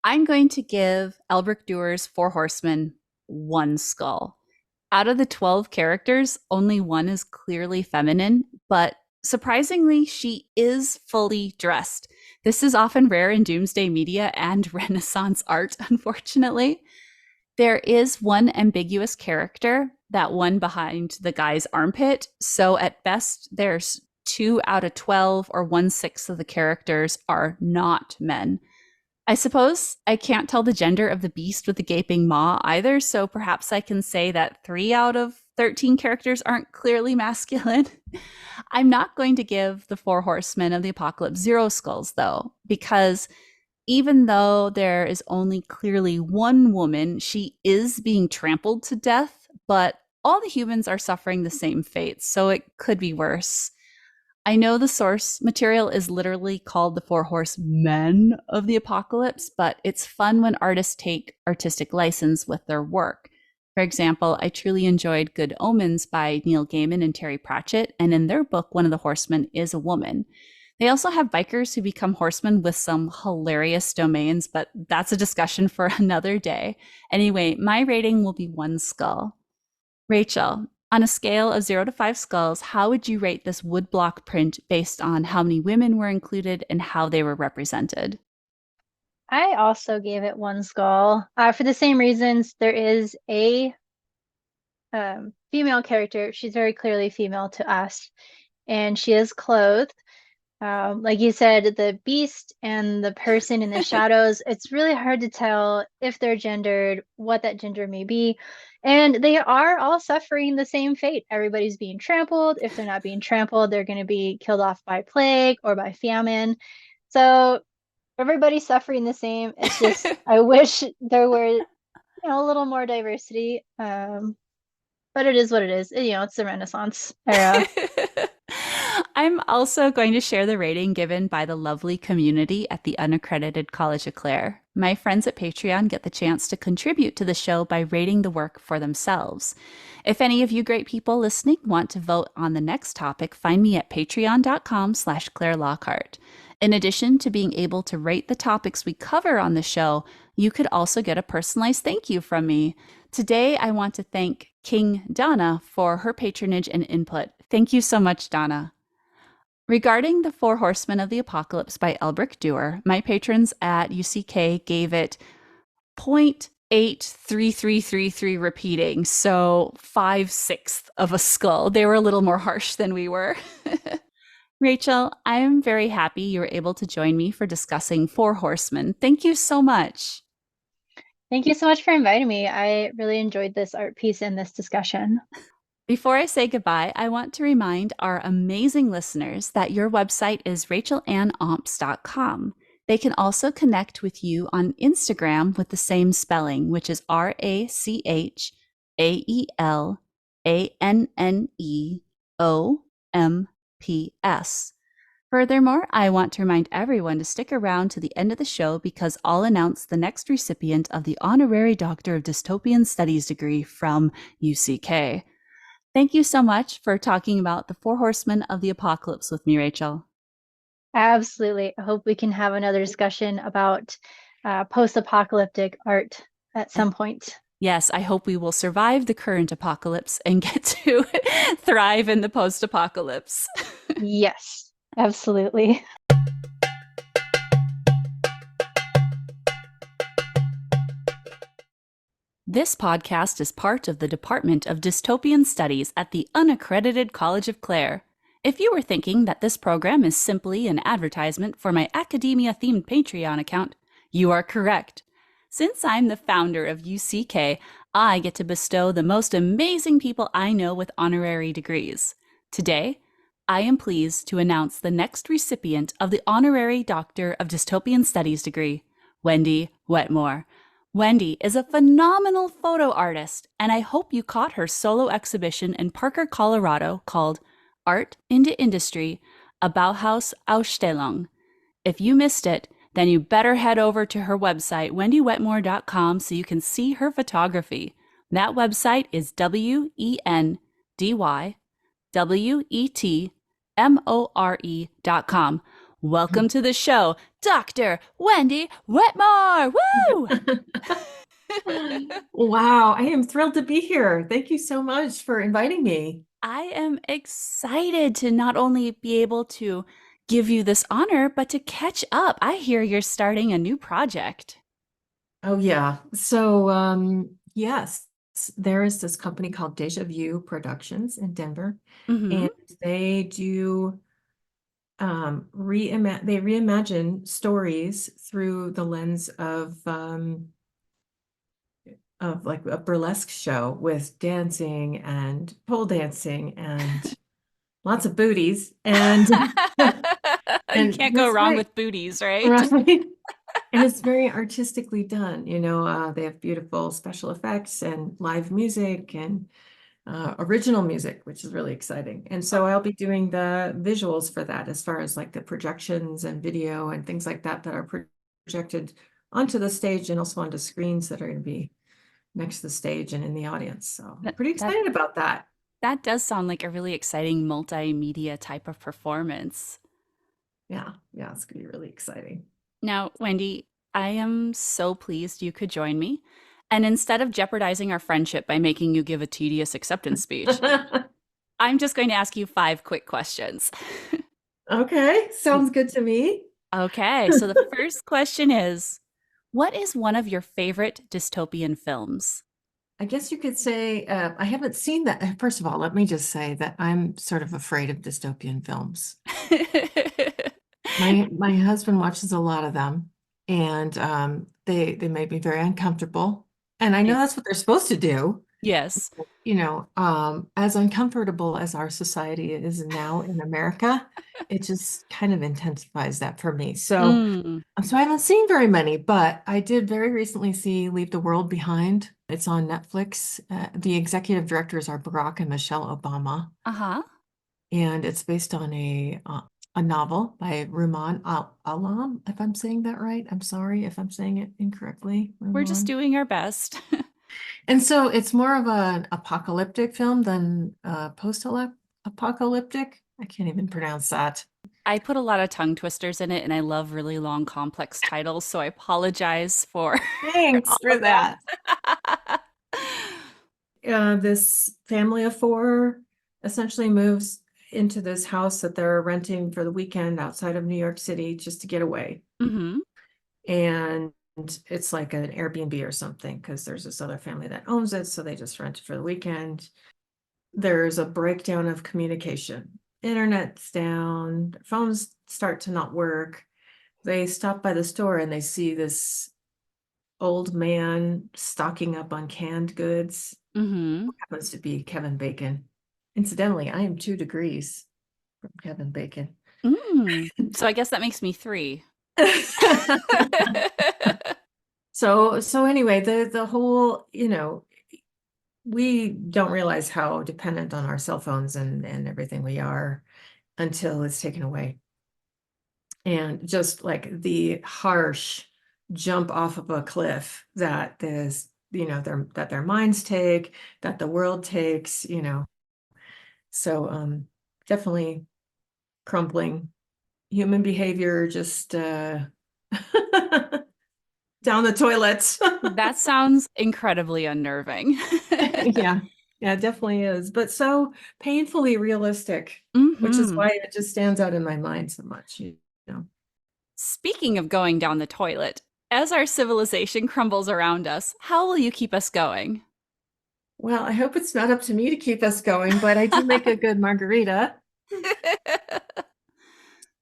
I'm going to give Albrecht Dürer's Four Horsemen 1 skull. Out of the 12 characters, only one is clearly feminine, but surprisingly, she is fully dressed. This is often rare in doomsday media and Renaissance art, unfortunately. There is one ambiguous character, that one behind the guy's armpit. So at best, there's 2 out of 12 or 1/6 of the characters are not men. I suppose I can't tell the gender of the beast with the gaping maw either, so perhaps I can say that 3 out of 13 characters aren't clearly masculine. I'm not going to give the Four Horsemen of the Apocalypse 0 skulls, though, because even though there is only clearly one woman, she is being trampled to death, but all the humans are suffering the same fate, so it could be worse. I know the source material is literally called the Four Horsemen of the Apocalypse, but it's fun when artists take artistic license with their work. For example, I truly enjoyed Good Omens by Neil Gaiman and Terry Pratchett, and in their book, one of the horsemen is a woman. They also have bikers who become horsemen with some hilarious domains, but that's a discussion for another day. Anyway, my rating will be 1 skull. Rachel, on a scale of 0 to 5 skulls, how would you rate this woodblock print based on how many women were included and how they were represented? I also gave it 1 skull. For the same reasons, there is a female character. She's very clearly female to us, and she is clothed. Like you said, the beast and the person in the shadows, it's really hard to tell if they're gendered, what that gender may be. And they are all suffering the same fate. Everybody's being trampled. If they're not being trampled, they're going to be killed off by plague or by famine. So everybody's suffering the same. It's just, I wish there were, a little more diversity. But it is what it is. It's the Renaissance era. I'm also going to share the rating given by the lovely community at the unaccredited College of Claire. My friends at Patreon get the chance to contribute to the show by rating the work for themselves. If any of you great people listening want to vote on the next topic, find me at patreon.com/Klaire Lockheart. In addition to being able to rate the topics we cover on the show, you could also get a personalized thank you from me. Today, I want to thank King Donna for her patronage and input. Thank you so much, Donna. Regarding the Four Horsemen of the Apocalypse by Albrecht Dürer, my patrons at UCK gave it 0.83333 repeating, so 5/6 of a skull. They were a little more harsh than we were. Rachel, I am very happy you were able to join me for discussing Four Horsemen. Thank you so much. Thank you so much for inviting me. I really enjoyed this art piece and this discussion. Before I say goodbye, I want to remind our amazing listeners that your website is Rachael-Anne-Omps.com. They can also connect with you on Instagram with the same spelling, which is RachaelAnneOmps. Furthermore, I want to remind everyone to stick around to the end of the show because I'll announce the next recipient of the Honorary Doctor of Dystopian Studies degree from UCK. Thank you so much for talking about the Four Horsemen of the Apocalypse with me, Rachel. Absolutely. I hope we can have another discussion about post-apocalyptic art at some point. Yes, I hope we will survive the current apocalypse and get to thrive in the post apocalypse. Yes, absolutely. This podcast is part of the Department of Dystopian Studies at the Unaccredited College of Claire. If you were thinking that this program is simply an advertisement for my academia-themed Patreon account, you are correct. Since I'm the founder of UCK, I get to bestow the most amazing people I know with honorary degrees. Today, I am pleased to announce the next recipient of the Honorary Doctor of Dystopian Studies degree, Wendy Wetmore. Wendy is a phenomenal photo artist, and I hope you caught her solo exhibition in Parker, Colorado called Art into Industry, a Bauhaus Ausstellung. If you missed it, then you better head over to her website, wendywetmore.com, so you can see her photography. That website is wendywetmore.com. Welcome to the show, Dr. Wendy Wetmore! Woo! Wow, I am thrilled to be here. Thank you so much for inviting me. I am excited to not only be able to give you this honor, but to catch up. I hear you're starting a new project. Oh, yeah. So, yes, there is this company called Deja Vu Productions in Denver, and they do they reimagine stories through the lens of like a burlesque show with dancing and pole dancing and lots of booties and You can't go wrong with booties, right? Right. And it's very artistically done. They have beautiful special effects and live music and original music, which is really exciting. And so I'll be doing the visuals for that, as far as like the projections and video and things like that are projected onto the stage and also onto screens that are going to be next to the stage and in the audience. So I'm pretty excited about that. That does sound like a really exciting multimedia type of performance. Yeah, it's going to be really exciting. Now, Wendy, I am so pleased you could join me. And instead of jeopardizing our friendship by making you give a tedious acceptance speech, I'm just going to ask you 5 quick questions. Okay, sounds good to me. Okay, so the first question is, what is one of your favorite dystopian films? I guess you could say, I haven't seen that. First of all, let me just say that I'm sort of afraid of dystopian films. My husband watches a lot of them, and they made me very uncomfortable. And I know that's what they're supposed to do. Yes. As uncomfortable as our society is now in America, it just kind of intensifies that for me. So I haven't seen very many, but I did very recently see Leave the World Behind. It's on Netflix. The executive directors are Barack and Michelle Obama. And it's based on a novel by Rumaan Alam, if I'm saying that right. I'm sorry if I'm saying it incorrectly. We're just doing our best. And so it's more of an apocalyptic film than post-apocalyptic. I can't even pronounce that. I put a lot of tongue twisters in it, and I love really long, complex titles, so I apologize for. Thanks for that. This family of 4 essentially moves into this house that they're renting for the weekend outside of New York City just to get away. And it's like an Airbnb or something, because there's this other family that owns it, so they just rent it for the weekend. There's a breakdown of communication. Internet's down, phones start to not work. They stop by the store and they see this old man stocking up on canned goods. Who happens to be Kevin Bacon. Incidentally, I am 2 degrees from Kevin Bacon. So I guess that makes me 3. So anyway, the whole, we don't realize how dependent on our cell phones and everything we are until it's taken away. And just like the harsh jump off of a cliff that their minds take, that the world takes, So definitely crumbling human behavior, just down the toilets. That sounds incredibly unnerving. Yeah, it definitely is. But so painfully realistic, which is Mm-hmm. why it just stands out in my mind so much, you know. Speaking of going down the toilet, as our civilization crumbles around us, how will you keep us going? Well, I hope it's not up to me to keep us going, but I do make a good margarita.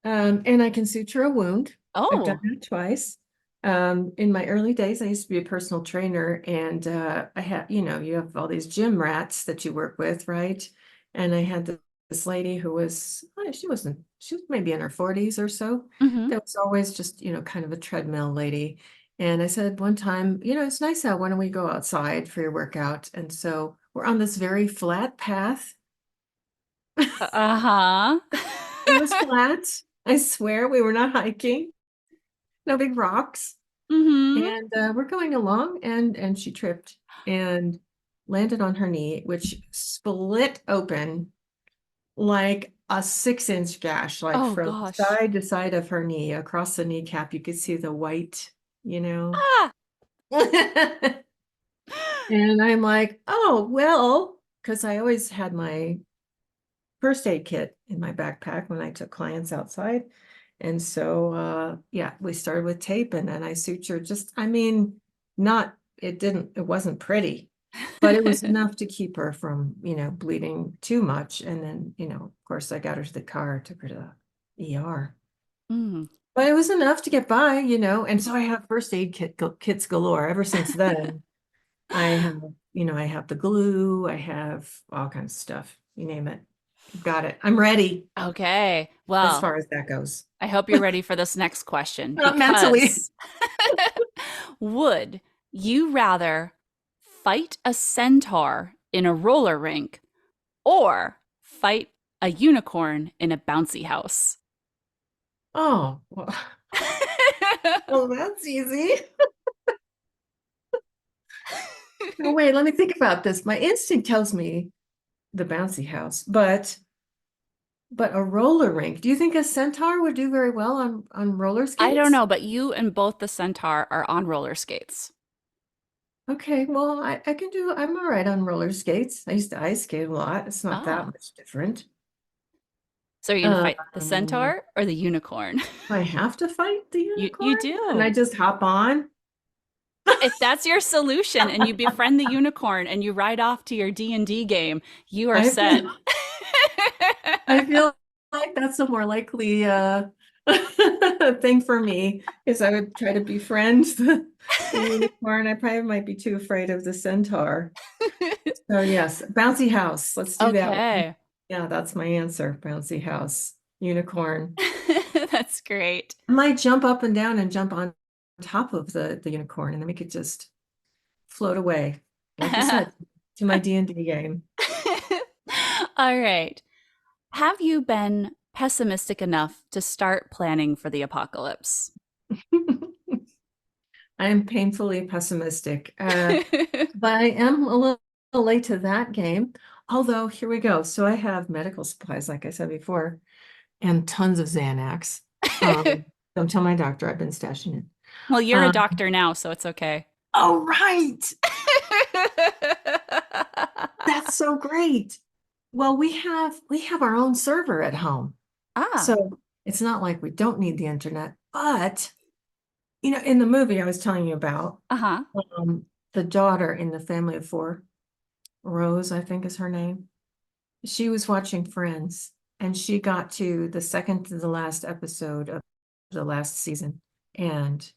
And I can suture a wound. I've done Oh. that twice. In my early days, I used to be a personal trainer, and I had, you have all these gym rats that you work with, right? And I had this lady who was, she was maybe in her 40s or so. Mm-hmm. That was always just, kind of a treadmill lady. And I said one time, it's nice out. Why don't we go outside for your workout? And so we're on this very flat path. Uh-huh. It was flat. I swear we were not hiking. No big rocks. Mm-hmm. And we're going along, and she tripped and landed on her knee, which split open like a 6-inch gash, like Oh from gosh. side to side of her knee. Across the kneecap, you could see the white, Ah. And I'm like, oh, well, because I always had my first aid kit in my backpack when I took clients outside. And so, yeah, we started with tape, and then I sutured it wasn't pretty, but it was enough to keep her from, bleeding too much. And then, of course, I got her to the car, took her to the ER. Mm. But it was enough to get by, and so I have first aid kits galore ever since then. I have the glue, I have all kinds of stuff, you name it. Got it. I'm ready Okay. as Well, far as that goes. I hope you're ready for this next question Not mentally. because would you rather fight a centaur in a roller rink or fight a unicorn in a bouncy house? Oh, well, that's easy. No, wait, let me think about this. My instinct tells me the bouncy house, but a roller rink. Do you think a centaur would do very well on roller skates? I don't know, but you and both the centaur are on roller skates. Okay, well, I'm all right on roller skates. I used to ice skate a lot. It's not that Ah. much different. So are you going to fight the Um, centaur or the unicorn? I have to fight the You unicorn, and I do. just hop on. If that's your solution and you befriend the unicorn and you ride off to your D&D game, you are I set. feel I feel like that's a more likely thing for me, is I would try to befriend the unicorn. I probably might be too afraid of the centaur. So yes, bouncy house. Let's do that one. Okay. Yeah, that's my answer. Bouncy house, unicorn. That's great. I might jump up and down and jump on top of the unicorn, and then we could just float away, like you said, to my D&D game. All right. Have you been pessimistic enough to start planning for the apocalypse? I am painfully pessimistic, but I am a little late to that game. Although, here we go. So I have medical supplies, like I said before, and tons of Xanax. Don't tell my doctor, I've been stashing it. Well, you're a doctor now, so it's okay. Oh, right. That's so great. Well, we have our own server at home. So it's not like we don't need the internet, but in the movie I was telling you about, the daughter in the family of four, Rose, I think is her name. She was watching Friends, and she got to the second to the last episode of the last season, and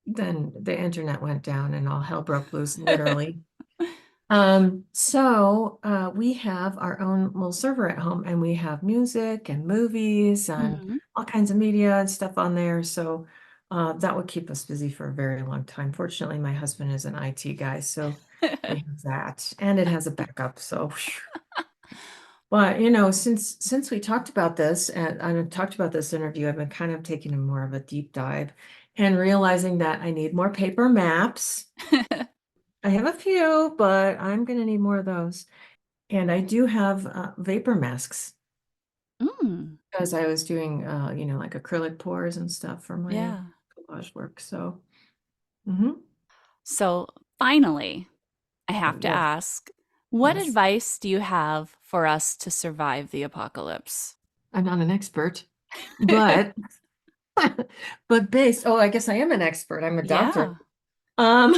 then the internet went down and all hell broke loose, literally. So we have our own little server at home, and we have music and movies and all kinds of media and stuff on there. So that would keep us busy for a very long time. Fortunately, my husband is an IT guy, so we have that, and it has a backup. So, but since we talked about this, and I talked about this interview, I've been kind of taking a more of a deep dive and realizing that I need more paper maps. I have a few, but I'm going to need more of those. And I do have vapor masks Mm, because I was doing, like acrylic pours and stuff for my yeah. collage work. So, mhm. So finally, I have to Yes, ask, what yes. advice do you have for us to survive the apocalypse? I'm not an expert, but I guess I am an expert. I'm a doctor. Yeah. Um,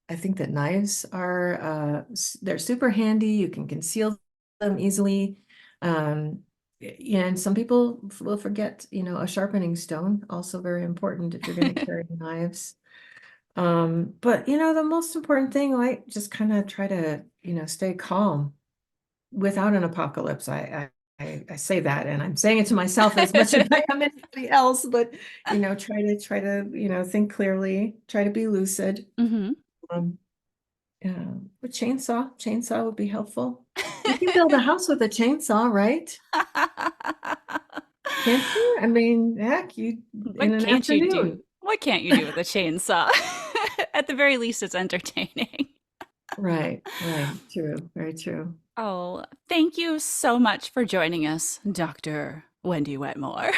I think that knives are they're super handy. You can conceal them easily. And some people will forget, a sharpening stone, also very important if you're going to carry knives. But the most important thing, I just kind of try to, stay calm without an apocalypse. I say that, and I'm saying it to myself as much as I am anybody else, but try to think clearly, try to be lucid. Mm-hmm. Yeah, a chainsaw would be helpful. You can build a house with a chainsaw, right? Can't you? I mean, heck, in What an can't you do? afternoon. What can't you do with a chainsaw? At the very least, it's entertaining. Right, true, very true. Oh, thank you so much for joining us, Dr. Wendy Wetmore.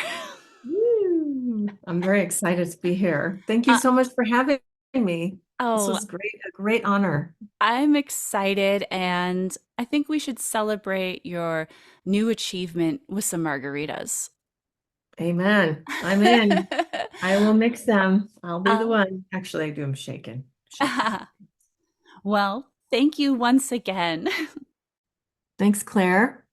Woo! I'm very excited to be here. Thank you Uh, so much for having me. This oh, was great, a great honor. I'm excited, and I think we should celebrate your new achievement with some margaritas. Amen. I'm in. I will mix them. I'll be the Uh, one. Actually, I do them shaken. Shaken. well, thank you once again. Thanks, Claire.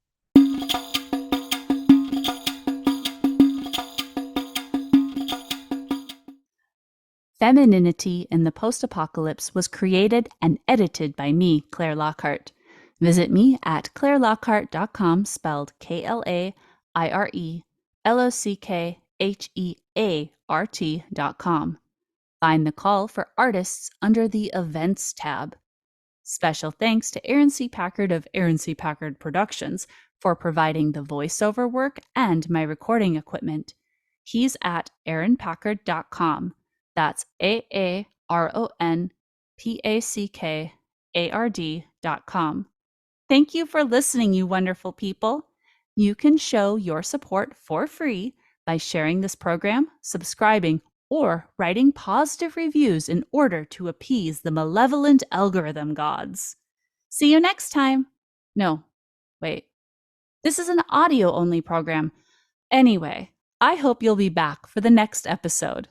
Femininity in the Post-Apocalypse was created and edited by me, Klaire Lockheart. Visit me at clairelockhart.com, spelled KLAIRELOCKHEART.com. Find the call for artists under the Events tab. Special thanks to Aaron C. Packard of Aaron C. Packard Productions for providing the voiceover work and my recording equipment. He's at aaronpackard.com. That's AARONPACKARD.com. Thank you for listening, you wonderful people. You can show your support for free by sharing this program, subscribing, or writing positive reviews in order to appease the malevolent algorithm gods. See you next time. No, wait. This is an audio-only program. Anyway, I hope you'll be back for the next episode.